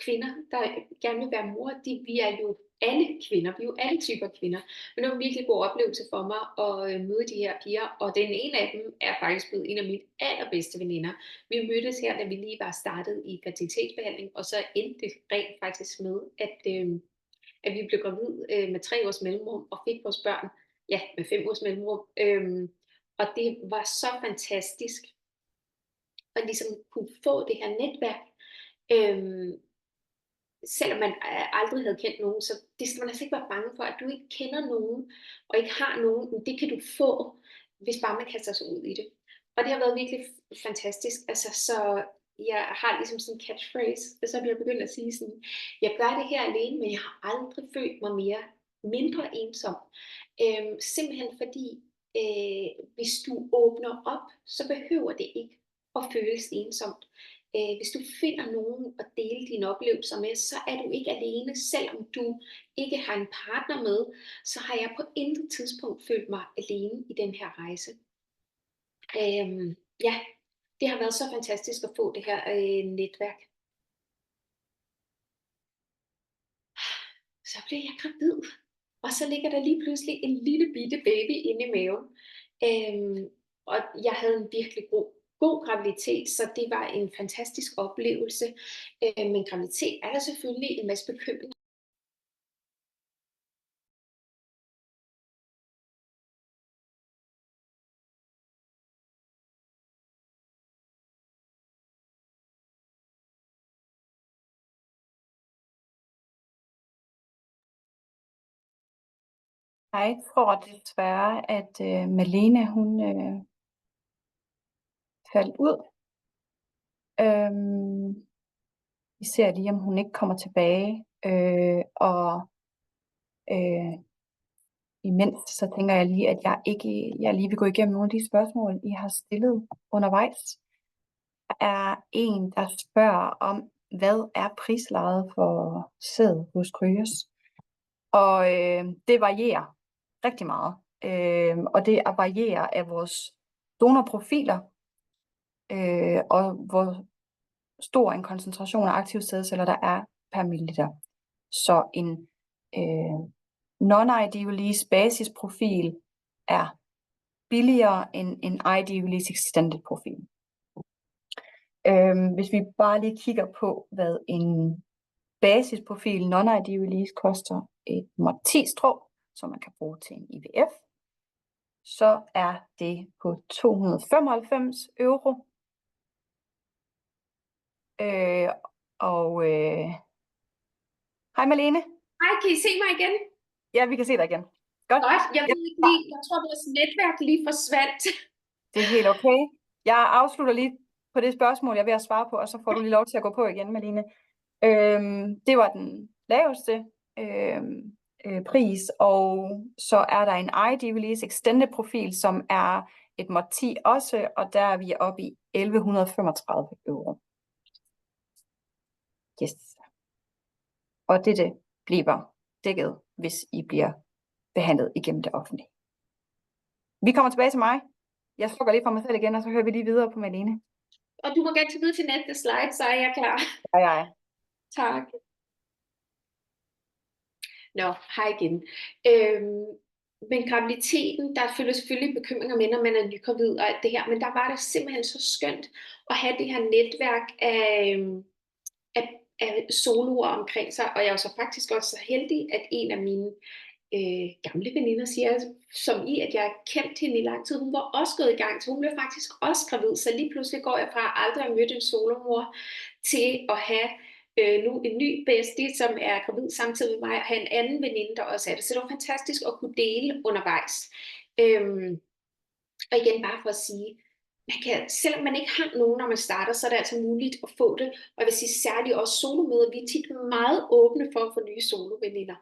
kvinder, der gerne vil være mor. Vi er jo alle kvinder, vi er jo alle typer kvinder. Men det var en virkelig god oplevelse for mig at møde de her piger, og den ene af dem er faktisk blevet en af mine allerbedste veninder. Vi mødtes her, da vi lige var startet i fertilitetsbehandling, og så endte det rent faktisk med, at vi blev gravid med 3 års mellemrum, og fik vores børn, med 5 års mellemrum. Og det var så fantastisk, at ligesom kunne få det her netværk, selvom man aldrig havde kendt nogen, så det skal man altså ikke være bange for, at du ikke kender nogen, og ikke har nogen, det kan du få, hvis bare man kaster sig ud i det. Og det har været virkelig fantastisk, altså så jeg har ligesom sådan en catchphrase, så bliver jeg begyndt at sige sådan, jeg gør det her alene, men jeg har aldrig følt mig mindre ensom. Simpelthen fordi, hvis du åbner op, så behøver det ikke at føles ensomt. Hvis du finder nogen at dele dine oplevelser med, så er du ikke alene, selvom du ikke har en partner med, så har jeg på intet tidspunkt følt mig alene i den her rejse. Det har været så fantastisk at få det her netværk. Så blev jeg gravid, og så ligger der lige pludselig en lille bitte baby inde i maven. Og jeg havde en virkelig god graviditet, så det var en fantastisk oplevelse. Men graviditet er der selvfølgelig en masse bekymring. Jeg tror desværre, at Malene, hun faldt ud. Vi ser lige, om hun ikke kommer tilbage. Imens så tænker jeg lige, at jeg lige vil gå igennem nogle af de spørgsmål, I har stillet undervejs. Der er en, der spørger om, hvad er prislejet for sæd hos Kryos? Og det varierer rigtig meget. Og det varierer af vores donorprofiler, og hvor stor en koncentration af aktive sædceller der er per milliliter. Så en non-ID-release basisprofil er billigere end en ID-release extended profil. Hvis vi bare lige kigger på, hvad en basisprofil non-ID-release koster, et MOT10-strå, som man kan bruge til en IVF, så er det på 295 euro. Hej Malene. Hej, kan I se mig igen? Ja, vi kan se dig igen. Godt. Jeg ved ikke lige, jeg tror vores netværk lige forsvandt. Det er helt okay. Jeg afslutter lige på det spørgsmål, jeg er ved at svare på, og så får du lige lov til at gå på igen, Malene. Det var den laveste pris, og så er der en ID Release Extended profil, som er et mod 10 også, og der er vi oppe i 1135 euro. Yes. Og dette bliver dækket, hvis I bliver behandlet igennem det offentlige. Vi kommer tilbage til mig. Jeg slukker lige for mig selv igen, og så hører vi lige videre på Malene. Og du må gerne tage videre til næste slide, så er jeg klar. Ja. Tak. Nå, hej igen. Men graviditeten, der følger selvfølgelig bekymringer med, når man er nygravid og alt det her, men der var det simpelthen så skønt at have det her netværk af soloer omkring sig, og jeg er så faktisk også så heldig, at en af mine gamle veninder siger, som i, at jeg har kendt hende i lang tid, hun var også gået i gang, så hun blev faktisk også gravid, så lige pludselig går jeg fra aldrig at møde en solomor til at have nu en ny bestie, som er gravid samtidig med mig, og have en anden veninde, der også er det. Så det var fantastisk at kunne dele undervejs. Og igen bare for at sige, man kan, selvom man ikke har nogen, når man starter, så er det altså muligt at få det. Og jeg vil sige særligt også solomøder, vi er tit meget åbne for at få nye soloveninder.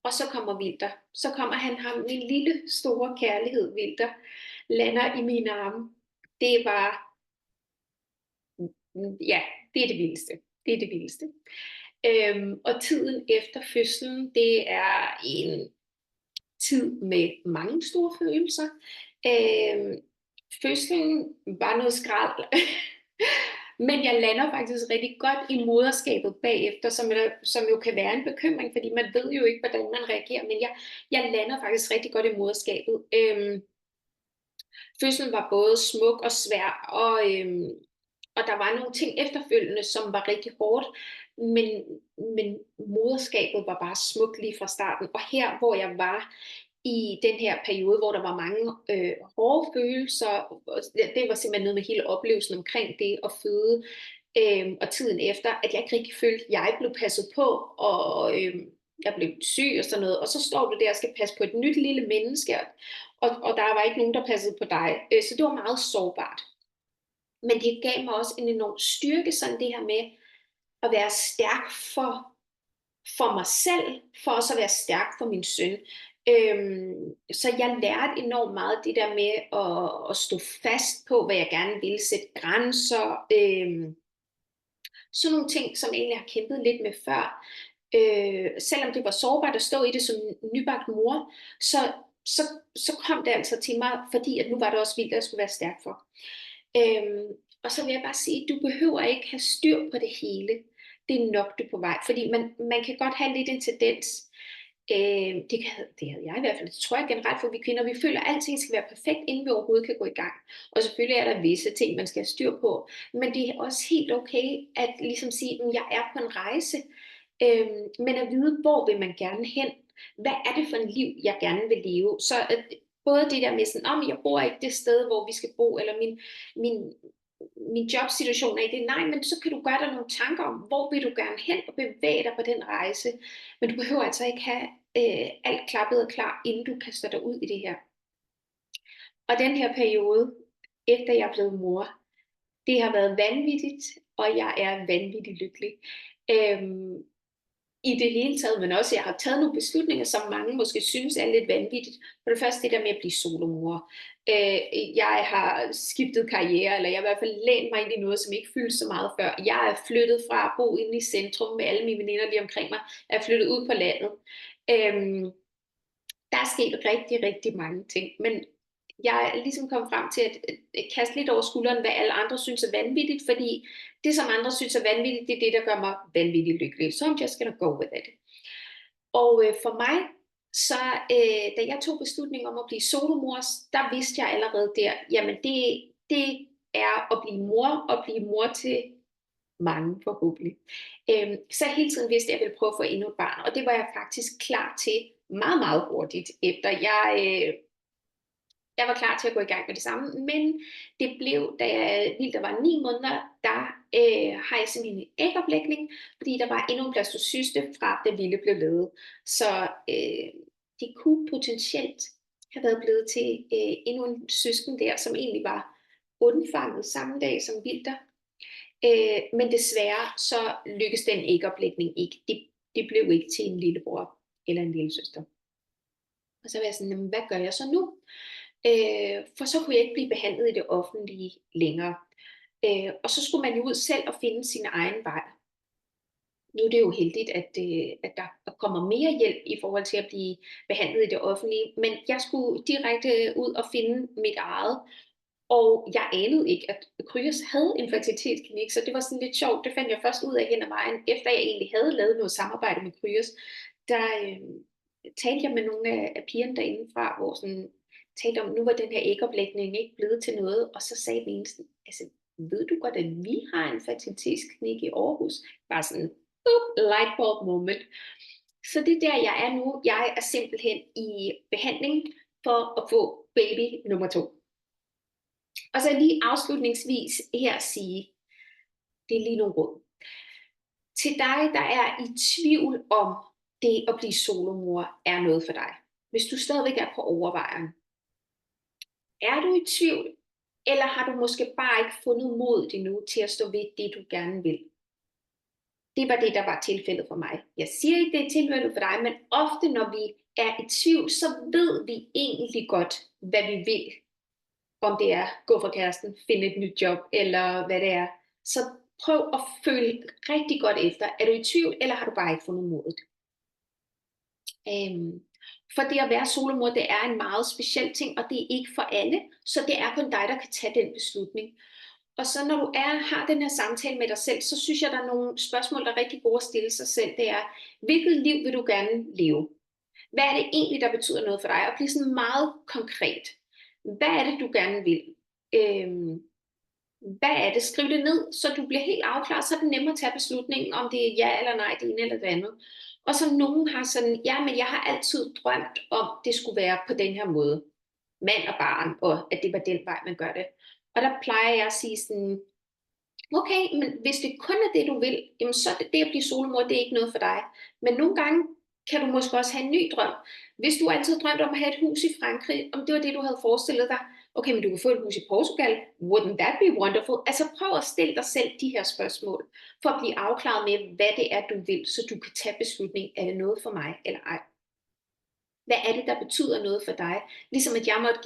Og så kommer Wilder. Så kommer ham, min lille store kærlighed, Wilder, lander i mine arme. Det var, ja, det er det vildeste. Det er det vildeste. Og tiden efter fødslen, det er en tid med mange store følelser. Fødslen var noget skrald. Men jeg lander faktisk rigtig godt i moderskabet bagefter, som jo kan være en bekymring, fordi man ved jo ikke, hvordan man reagerer, men jeg lander faktisk rigtig godt i moderskabet. Fødslen var både smuk og svær, og der var nogle ting efterfølgende, som var rigtig hårdt, men moderskabet var bare smukt lige fra starten. Og her, hvor jeg var i den her periode, hvor der var mange hårde følelser, det var simpelthen noget med hele oplevelsen omkring det at føde, og tiden efter, at jeg ikke rigtig følte, at jeg blev passet på, og jeg blev syg og sådan noget, og så står du der og skal passe på et nyt lille menneske, og der var ikke nogen, der passede på dig, så det var meget sårbart. Men det gav mig også en enorm styrke, sådan det her med at være stærk for mig selv, for også at være stærk for min søn. Så jeg lærte enormt meget det der med at stå fast på, hvad jeg gerne ville, sætte grænser, sådan nogle ting, som jeg egentlig har kæmpet lidt med før. Selvom det var sårbart at stå i det som nybagt mor, så kom det altså til mig, fordi at nu var det også vildt, at jeg skulle være stærk for. Og så vil jeg bare sige, du behøver ikke have styr på det hele. Det er nok, du er på vej. Fordi man kan godt have lidt en tendens. Det havde jeg i hvert fald. Det tror jeg generelt for vi kvinder. Vi føler, at alting skal være perfekt, inden vi overhovedet kan gå i gang. Og selvfølgelig er der visse ting, man skal have styr på. Men det er også helt okay at ligesom sige, at jeg er på en rejse. Men at vide, hvor vil man gerne hen? Hvad er det for en liv, jeg gerne vil leve? Så både det der med sådan, jeg bor ikke det sted, hvor vi skal bo, eller min jobsituation er ikke det. Nej, men så kan du gøre dig nogle tanker om, hvor vil du gerne hen og bevæge dig på den rejse. Men du behøver altså ikke have alt klappet og klar, inden du kaster dig ud i det her. Og den her periode, efter jeg blev mor, det har været vanvittigt, og jeg er vanvittigt lykkelig. I det hele taget, men også jeg har taget nogle beslutninger, som mange måske synes er lidt vanvittigt. For det første det der med at blive solomor. Jeg har skiftet karriere, eller jeg har i hvert fald lænt mig ind i noget, som ikke fyldte så meget før. Jeg er flyttet fra at bo inde i centrum med alle mine veninder lige omkring mig. Jeg er flyttet ud på landet. Der er sket rigtig, rigtig mange ting, men jeg er ligesom kommet frem til at kaste lidt over skulderen, hvad alle andre synes er vanvittigt, fordi det, som andre synes er vanvittigt, det er det, der gør mig vanvittigt lykkelig. So I'm just gonna go with it. Og for mig, så da jeg tog beslutningen om at blive solomor, der vidste jeg allerede der, jamen det er at blive mor til mange forhåbentlig. Så hele tiden vidste jeg, at jeg ville prøve at få endnu et barn, og det var jeg faktisk klar til meget, meget hurtigt, efter jeg var klar til at gå i gang med det samme, men det blev, da Wilder var 9 måneder, der har jeg simpelthen en ægoplægning, fordi der var endnu en blastocyste fra, da Wilde blev lavet. Så det kunne potentielt have været blevet til endnu en søsken der, som egentlig var undfanget samme dag som Wilder. Men desværre så lykkedes den ægoplægning ikke. Det blev ikke til en lillebror eller en lille søster. Og så var jeg sådan, hvad gør jeg så nu? For så kunne jeg ikke blive behandlet i det offentlige længere. Og så skulle man jo ud selv og finde sin egen vej. Nu er det jo heldigt, at der kommer mere hjælp i forhold til at blive behandlet i det offentlige, men jeg skulle direkte ud og finde mit eget. Og jeg anede ikke, at Kryos havde en fertilitetsklinik, så det var sådan lidt sjovt. Det fandt jeg først ud af hen ad vejen, efter jeg egentlig havde lavet noget samarbejde med Kryos. Der talte jeg med nogle af pigerne derindefra, hvor sådan talte om, nu var den her ægoplægning ikke blevet til noget, og så sagde den ene sådan, altså, ved du godt, at vi har en fertilitetsklinik i Aarhus? Bare sådan, light bulb moment. Så det er der, jeg er nu. Jeg er simpelthen i behandling for at få baby nummer 2. Og så lige afslutningsvis her sige, det er lige nogle råd. Til dig, der er i tvivl om det at blive solomor er noget for dig. Hvis du stadigvæk er på overvejen. Er du i tvivl, eller har du måske bare ikke fundet modet endnu til at stå ved det, du gerne vil? Det var det, der var tilfældet for mig. Jeg siger ikke, det er tilfældet for dig, men ofte når vi er i tvivl, så ved vi egentlig godt, hvad vi vil. Om det er gå fra kæresten, finde et nyt job, eller hvad det er. Så prøv at føle rigtig godt efter. Er du i tvivl, eller har du bare ikke fundet modet? For det at være solomor, det er en meget speciel ting, og det er ikke for alle. Så det er kun dig, der kan tage den beslutning. Og så når du har den her samtale med dig selv, så synes jeg, der er nogle spørgsmål, der er rigtig gode at stille sig selv. Det er, hvilket liv vil du gerne leve? Hvad er det egentlig, der betyder noget for dig? Og blive sådan meget konkret. Hvad er det, du gerne vil? Hvad er det? Skriv det ned, så du bliver helt afklaret, så er det nemmere at tage beslutningen, om det er ja eller nej, det ene eller det andet. Og så nogen har sådan, ja, men jeg har altid drømt om, det skulle være på den her måde. Mand og barn, og at det var den vej, man gør det. Og der plejer jeg at sige sådan, okay, men hvis det kun er det, du vil, jamen så er det at blive solomor, det er ikke noget for dig. Men nogle gange kan du måske også have en ny drøm. Hvis du altid drømte om at have et hus i Frankrig, om det var det, du havde forestillet dig, okay, men du kan få et hus i Portugal, wouldn't that be wonderful? Altså prøv at stille dig selv de her spørgsmål, for at blive afklaret med, hvad det er, du vil, så du kan tage beslutning, er det noget for mig eller ej? Hvad er det, der betyder noget for dig? Ligesom at jeg måtte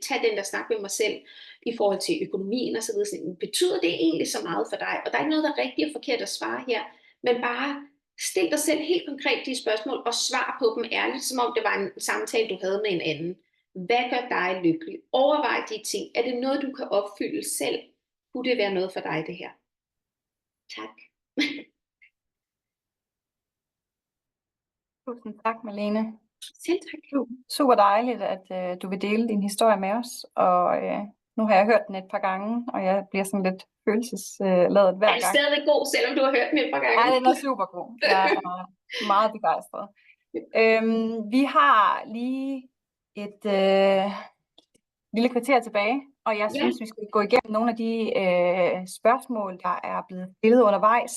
tage den der snak med mig selv i forhold til økonomien og så videre. Betyder det egentlig så meget for dig? Og der er ikke noget, der er rigtigt og forkert at svare her, men bare stil dig selv helt konkret de spørgsmål og svar på dem ærligt, som om det var en samtale, du havde med en anden. Hvad gør dig lykkelig? Overvej de ting. Er det noget, du kan opfylde selv? Kunne det være noget for dig, det her? Tak. Tusind tak, Malene. Selv tak. Super dejligt, at du vil dele din historie med os. Og nu har jeg hørt den et par gange, og jeg bliver sådan lidt følelsesladet hver gang. Er den stadig god, selvom du har hørt den et par gange? Ja, den er super god. Jeg er meget begejstret. Vi har lige et lille kvarter tilbage, og jeg synes, vi skal gå igennem nogle af de spørgsmål, der er blevet stillet undervejs.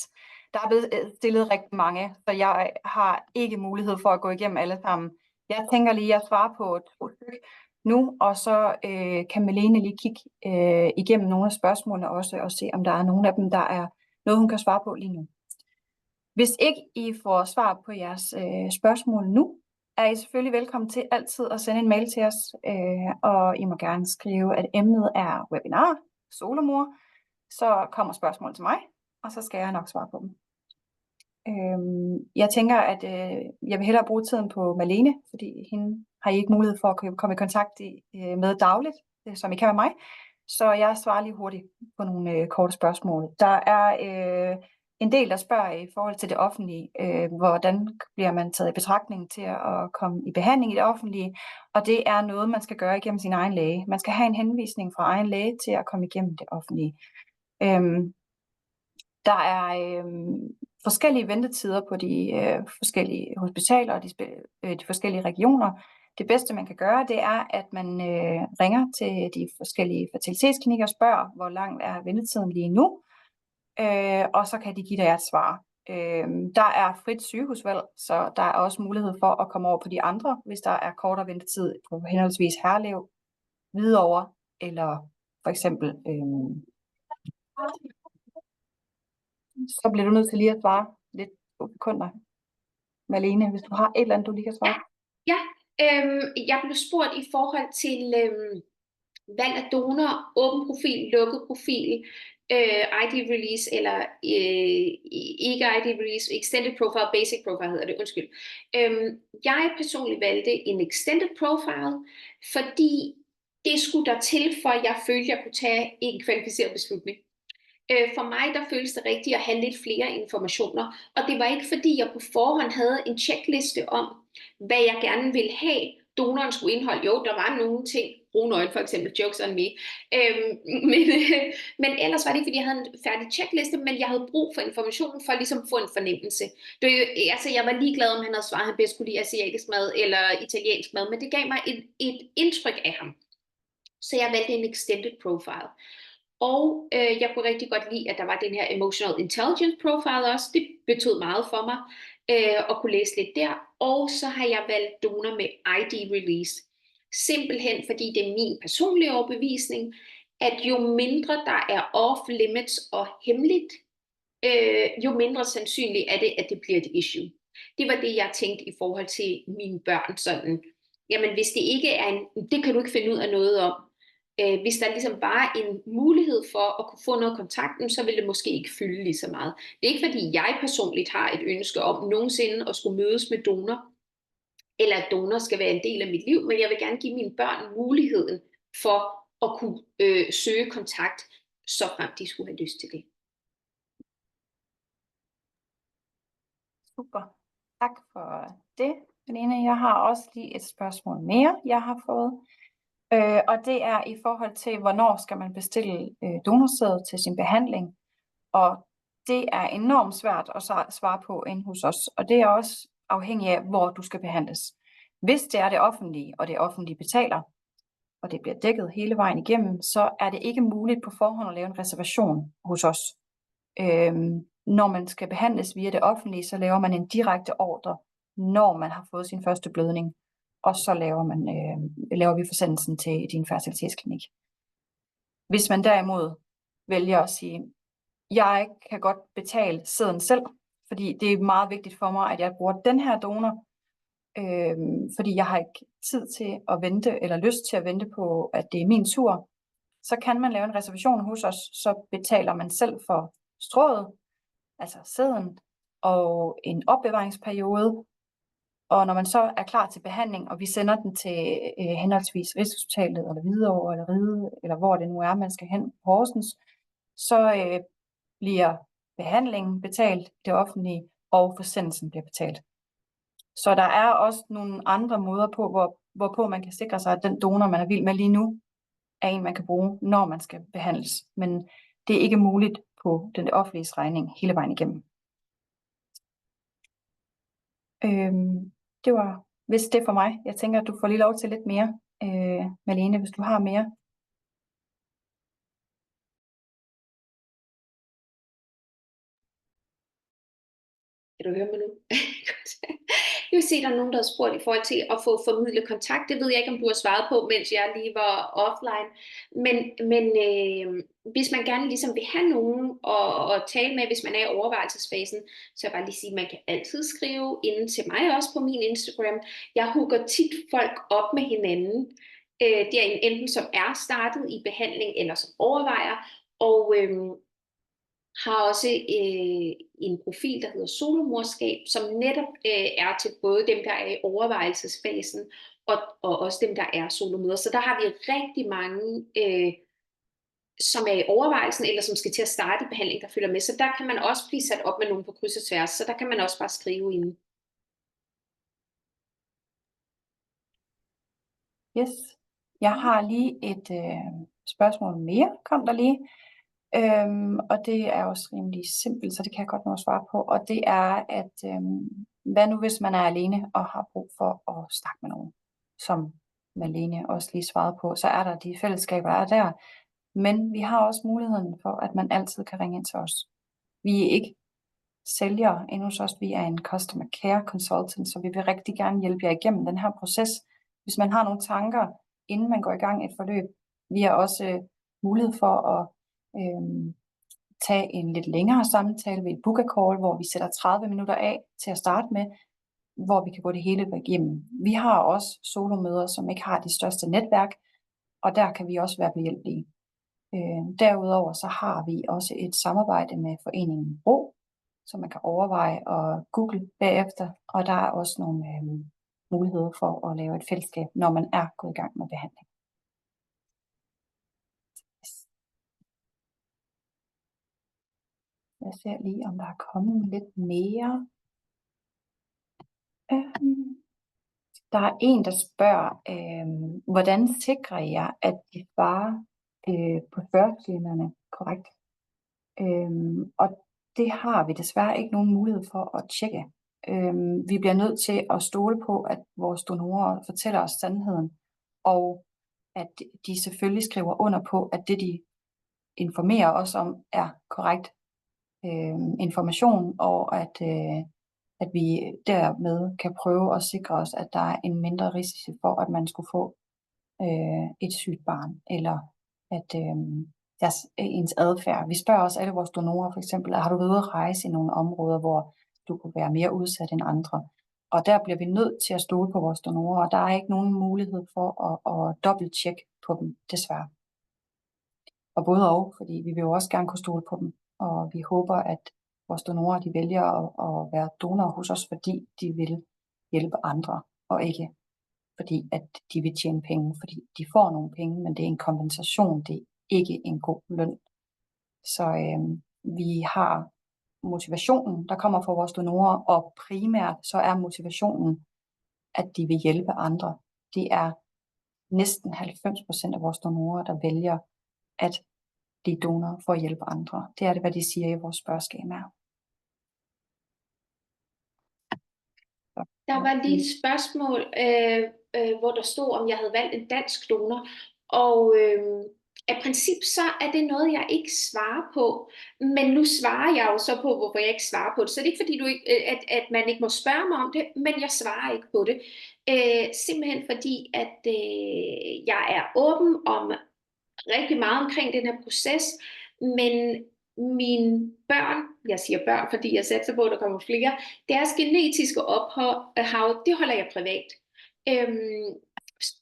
Der er blevet stillet rigtig mange, så jeg har ikke mulighed for at gå igennem alle sammen. Jeg tænker lige at svare på 2 stykker nu, og så kan Malene lige kigge igennem nogle af spørgsmålene også, og se om der er nogle af dem, der er noget, hun kan svare på lige nu. Hvis ikke I får svar på jeres spørgsmål nu, er I selvfølgelig velkommen til altid at sende en mail til os, og I må gerne skrive, at emnet er webinar, solomor, så kommer spørgsmål til mig, og så skal jeg nok svare på dem. Jeg tænker, at jeg vil hellere bruge tiden på Malene, fordi hende har I ikke mulighed for at komme i kontakt med dagligt, som I kan med mig. Så jeg svarer lige hurtigt på nogle korte spørgsmål. Der er en del, der spørger i forhold til det offentlige, hvordan bliver man taget i betragtning til at komme i behandling i det offentlige, og det er noget, man skal gøre igennem sin egen læge. Man skal have en henvisning fra egen læge til at komme igennem det offentlige. Der er forskellige ventetider på de forskellige hospitaler og de forskellige regioner. Det bedste, man kan gøre, det er, at man ringer til de forskellige fertilitetsklinikker og spørger, hvor lang er ventetiden lige nu, og så kan de give dig et svar. Der er frit sygehusvalg, så der er også mulighed for at komme over på de andre, hvis der er kortere ventetid på henholdsvis Herlev, Hvidovre eller for eksempel. Så bliver du nødt til lige at svare lidt på sekunder. Malene, hvis du har et eller andet, du lige kan svare. Ja, jeg blev spurgt i forhold til valg af donor, åben profil, lukket profil, ID release eller ikke ID release, extended profile, basic profile hedder det, undskyld. Jeg personligt valgte en extended profile, fordi det skulle der til, for at jeg følte, at jeg kunne tage en kvalificeret beslutning. For mig der føles det rigtigt at have lidt flere informationer, og det var ikke fordi jeg på forhånd havde en checkliste om, hvad jeg gerne ville have donoren skulle indeholde. Jo, der var nogle ting, brune øjne for eksempel, jokes on me, men ellers var det ikke fordi jeg havde en færdig checkliste, men jeg havde brug for informationen for at ligesom få en fornemmelse. Altså jeg var ligeglad om han havde svaret, at han bedst kunne lide asiatisk mad eller italiensk mad, men det gav mig et indtryk af ham. Så jeg valgte en extended profile. Og jeg kunne rigtig godt lide, at der var den her emotional intelligence profile også. Det betød meget for mig at kunne læse lidt der. Og så har jeg valgt donor med ID release. Simpelthen fordi det er min personlige overbevisning, at jo mindre der er off limits og hemmeligt, jo mindre sandsynligt er det, at det bliver et issue. Det var det, jeg tænkte i forhold til mine børn. Sådan, jamen hvis det ikke er det kan du ikke finde ud af noget om. Hvis der ligesom bare er en mulighed for at kunne få noget kontakt, så vil det måske ikke fylde lige så meget. Det er ikke fordi jeg personligt har et ønske om nogensinde at skulle mødes med donor, eller at donor skal være en del af mit liv, men jeg vil gerne give mine børn muligheden for at kunne søge kontakt, så frem de skulle have lyst til det. Super. Tak for det, Malene. Jeg har også lige et spørgsmål mere, jeg har fået. Og det er i forhold til, hvornår skal man bestille donorsæd til sin behandling. Og det er enormt svært at svare på inde hos os. Og det er også afhængigt af, hvor du skal behandles. Hvis det er det offentlige, og det offentlige betaler, og det bliver dækket hele vejen igennem, så er det ikke muligt på forhånd at lave en reservation hos os. Når man skal behandles via det offentlige, så laver man en direkte ordre, når man har fået sin første blødning. Og så laver vi forsendelsen til din fertilitetsklinik. Hvis man derimod vælger at sige, jeg kan godt betale sæden selv, fordi det er meget vigtigt for mig, at jeg bruger den her donor, fordi jeg har ikke tid til at vente, eller lyst til at vente på, at det er min tur, så kan man lave en reservation hos os, så betaler man selv for strået, altså sæden, og en opbevaringsperiode. Og når man så er klar til behandling, og vi sender den til henholdsvis Rigshospitalet, eller Hvidovre, eller Riget, eller hvor det nu er, man skal hen på Horsens, så bliver behandlingen betalt, det offentlige, og forsendelsen bliver betalt. Så der er også nogle andre måder på, hvorpå man kan sikre sig, at den donor, man er vild med lige nu, er en, man kan bruge, når man skal behandles. Men det er ikke muligt på den offentlige regning hele vejen igennem. Det var vist det for mig. Jeg tænker, at du får lige lov til lidt mere, Malene, hvis du har mere. Kan du høre mig nu? Jeg vil se, at der er nogen, der har spurgt i forhold til at få formidlet kontakt. Det ved jeg ikke, om du har svaret på, mens jeg lige var offline. Men hvis man gerne ligesom vil have nogen at tale med, hvis man er i overvejelsesfasen, så jeg bare lige sige, at man kan altid skrive ind til mig også på min Instagram. Jeg hooker tit folk op med hinanden. Det er enten som er startet i behandling, eller som overvejer. Og har også en profil, der hedder solomorskab, som netop er til både dem, der er i overvejelsesfasen, og også dem, der er solomødre. Så der har vi rigtig mange, som er i overvejelsen, eller som skal til at starte behandling, der følger med. Så der kan man også blive sat op med nogen på kryds og tværs, så der kan man også bare skrive ind. Yes. Jeg har lige et spørgsmål mere, kom der lige. Og det er også rimelig simpelt, så det kan jeg godt nå at svare på. Og det er, at hvad nu hvis man er alene og har brug for at snakke med nogen, som Malene også lige svarede på, så er der de fællesskaber, der er der. Men vi har også muligheden for, at man altid kan ringe ind til os. Vi er ikke sælgere inde hos os. Vi er en customer care consultant, så vi vil rigtig gerne hjælpe jer igennem den her proces. Hvis man har nogle tanker, inden man går i gang i et forløb, vi har også mulighed for at tage en lidt længere samtale ved et book-a-call, hvor vi sætter 30 minutter af til at starte med, hvor vi kan gå det hele igennem. Vi har også solomøder, som ikke har de største netværk, og der kan vi også være behjælpelige. Derudover så har vi også et samarbejde med foreningen Bro, som man kan overveje at google bagefter, og der er også nogle muligheder for at lave et fællesskab, når man er gået i gang med behandling. Jeg ser lige, om der er kommet lidt mere. Der er en, der spørger, hvordan sikrer jeg, at de svarer på spørgeskemaerne korrekt? Og det har vi desværre ikke nogen mulighed for at tjekke. Vi bliver nødt til at stole på, at vores donorer fortæller os sandheden, og at de selvfølgelig skriver under på, at det de informerer os om er korrekt information, og at vi dermed kan prøve at sikre os, at der er en mindre risiko for, at man skulle få et sygt barn, eller at ens adfærd. Vi spørger også alle vores donorer, for eksempel, har du været ude at rejse i nogle områder, hvor du kunne være mere udsat end andre? Og der bliver vi nødt til at stole på vores donorer, og der er ikke nogen mulighed for at dobbelttjekke på dem, desværre. Og både og, fordi vi vil jo også gerne kunne stole på dem, og vi håber, at vores donorer de vælger at være donorer hos os, fordi de vil hjælpe andre, og ikke fordi at de vil tjene penge, fordi de får nogle penge, men det er en kompensation, det er ikke en god løn. Så vi har motivationen, der kommer fra vores donorer, og primært så er motivationen, at de vil hjælpe andre. Det er næsten 90% af vores donorer, der vælger at blive donor for at hjælpe andre. Det er det, hvad de siger i vores spørgeskema. Der var lige et spørgsmål, hvor der stod, om jeg havde valgt en dansk donor, og af princip så er det noget, jeg ikke svarer på, men nu svarer jeg jo så på, hvorfor jeg ikke svarer på det, så det er ikke fordi, at man ikke må spørge mig om det, men jeg svarer ikke på det, simpelthen fordi, at jeg er åben om rigtig meget omkring den her proces, men mine børn, jeg siger børn, fordi jeg satser på, at der kommer flere, deres genetiske ophav, det holder jeg privat.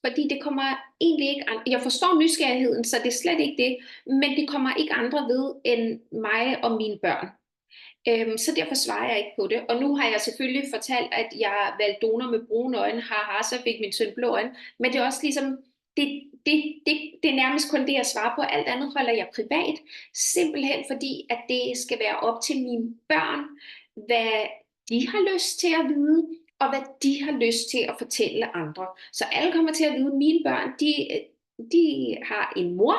Fordi det kommer egentlig ikke andre. Jeg forstår nysgerrigheden, så det er slet ikke det, men det kommer ikke andre ved end mig og mine børn. Så derfor svarer jeg ikke på det. Og nu har jeg selvfølgelig fortalt, at jeg valgte donor med brune øjne, haha, så fik min søn blå øjne, men det er også ligesom, det er nærmest kun det, jeg svarer på. Alt andet holder jeg privat, simpelthen fordi, at det skal være op til mine børn, hvad de har lyst til at vide, og hvad de har lyst til at fortælle andre. Så alle kommer til at vide, at mine børn, de har en mor,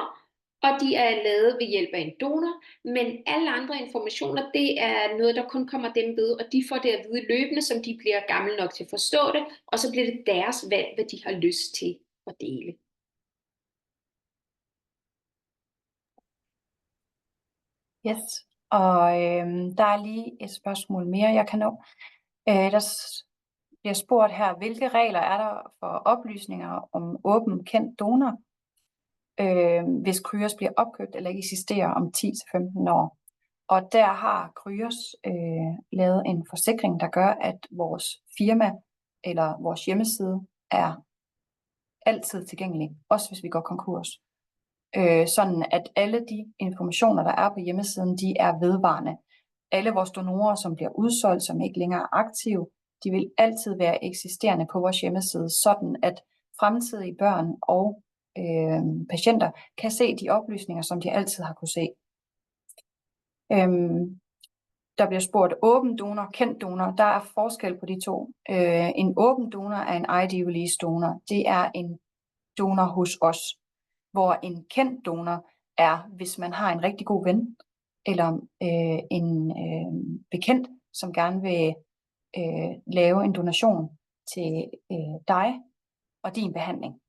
og de er lavet ved hjælp af en donor, men alle andre informationer, det er noget, der kun kommer dem ved, og de får det at vide løbende, som de bliver gamle nok til at forstå det, og så bliver det deres valg, hvad de har lyst til at dele. Yes, og der er lige et spørgsmål mere, jeg kan nå. Der bliver spurgt her, hvilke regler er der for oplysninger om åben kendt donor, hvis Kryos bliver opkøbt eller ikke eksisterer om 10-15 år. Og der har Kryos lavet en forsikring, der gør, at vores firma eller vores hjemmeside er altid tilgængelig, også hvis vi går konkurs. Sådan at alle de informationer, der er på hjemmesiden, de er vedvarende. Alle vores donorer, som bliver udsolgt, som ikke længere er aktive, de vil altid være eksisterende på vores hjemmeside, sådan at fremtidige børn og patienter kan se de oplysninger, som de altid har kunne se. Der bliver spurgt åben donor, kendt donor. Der er forskel på de to. En åben donor er en ID-release donor. Det er en donor hos os. Hvor en kendt donor er, hvis man har en rigtig god ven, eller en bekendt, som gerne vil lave en donation til dig og din behandling.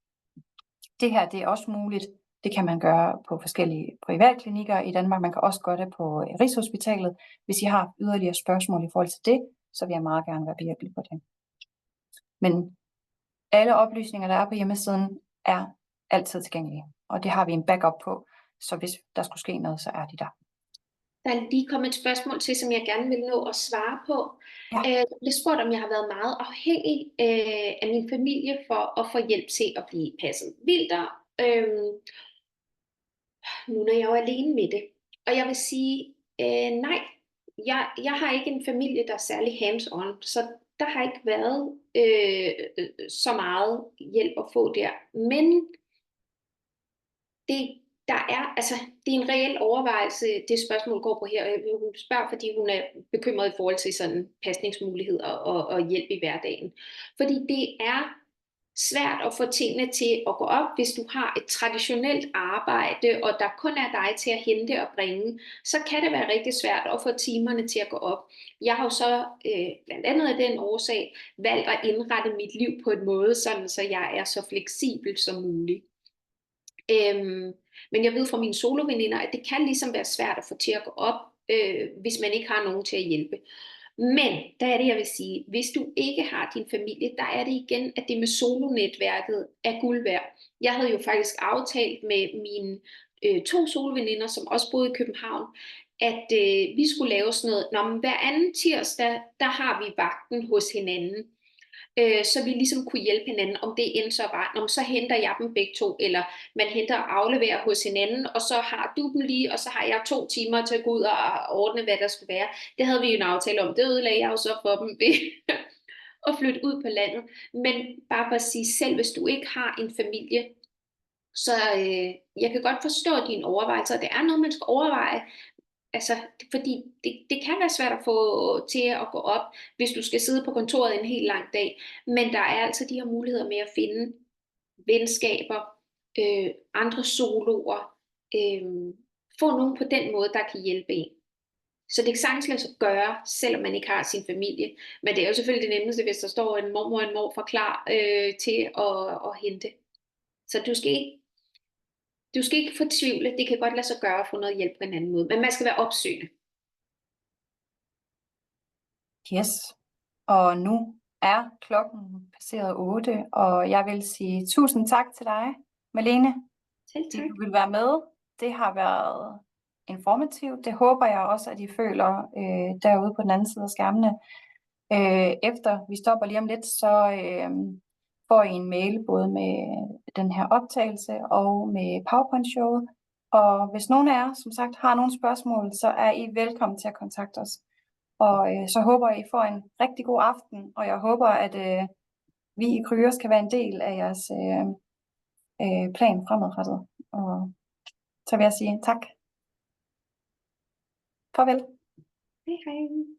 Det her det er også muligt Det kan man gøre på forskellige privatklinikker i Danmark. Man kan også gøre det på Rigshospitalet. Hvis I har yderligere spørgsmål i forhold til det, så vil jeg meget gerne være behjælpelig på det. Men alle oplysninger, der er på hjemmesiden, er altid tilgængelige. Og det har vi en backup på, så hvis der skulle ske noget, så er de der. Der er lige kommet et spørgsmål til, som jeg gerne vil nå at svare på. Ja. Jeg blev spurgt, om jeg har været meget afhængig af min familie for at få hjælp til at blive passet vildt. Nu når jeg er jo alene med det. Og jeg vil sige, nej, jeg har ikke en familie, der er særlig hands-on, så der har ikke været så meget hjælp at få der. Men det er en reel overvejelse, det spørgsmål går på her. Hun spørger, fordi hun er bekymret i forhold til sådan pasningsmuligheder og hjælp i hverdagen. Fordi det er svært at få tingene til at gå op, hvis du har et traditionelt arbejde, og der kun er dig til at hente og bringe, så kan det være rigtig svært at få timerne til at gå op. Jeg har jo så blandt andet af den årsag valgt at indrette mit liv på en måde, sådan så jeg er så fleksibel som muligt. Men jeg ved fra mine soloveninder, at det kan ligesom være svært at få til at gå op, hvis man ikke har nogen til at hjælpe. Men der er det, jeg vil sige, hvis du ikke har din familie, der er det igen, at det med solonetværket er guld værd. Jeg havde jo faktisk aftalt med mine 2 soloveninder, som også boede i København, at vi skulle lave sådan noget, hver anden tirsdag, der har vi vagten hos hinanden. Så vi ligesom kunne hjælpe hinanden, om det end så var, så henter jeg dem begge to, eller man henter og afleverer hos hinanden, og så har du dem lige, og så har jeg 2 timer til at gå ud og ordne, hvad der skulle være. Det havde vi jo en aftale om, det ødelagde jeg jo så for dem ved at flytte ud på landet. Men bare for at sige, selv hvis du ikke har en familie, så jeg kan godt forstå dine overvejelser, det er noget, man skal overveje, altså, fordi det kan være svært at få til at gå op, hvis du skal sidde på kontoret en helt lang dag. Men der er altså de her muligheder med at finde venskaber, andre soloer, få nogen på den måde, der kan hjælpe en. Så det kan sagtens lade sig gøre, selvom man ikke har sin familie. Men det er jo selvfølgelig det nemmeste, hvis der står en mormor og en morfar klar til at hente. Så du skal ikke fortvivle. Det kan godt lade sig gøre at få noget hjælp på en anden måde. Men man skal være opsøgende. Yes. Og nu er klokken passeret 8, og jeg vil sige tusind tak til dig, Malene. Selv tak. Du vil være med. Det har været informativt. Det håber jeg også, at I føler derude på den anden side af skærmene. Efter vi stopper lige om lidt, så får I en mail både med den her optagelse og med PowerPoint-showet. Og hvis nogen af jer, som sagt, har nogle spørgsmål, så er I velkommen til at kontakte os. Og så håber jeg, I får en rigtig god aften, og jeg håber, at vi i Kryos kan være en del af jeres plan fremadrettet. Og så vil jeg sige tak. Farvel. Hej hej.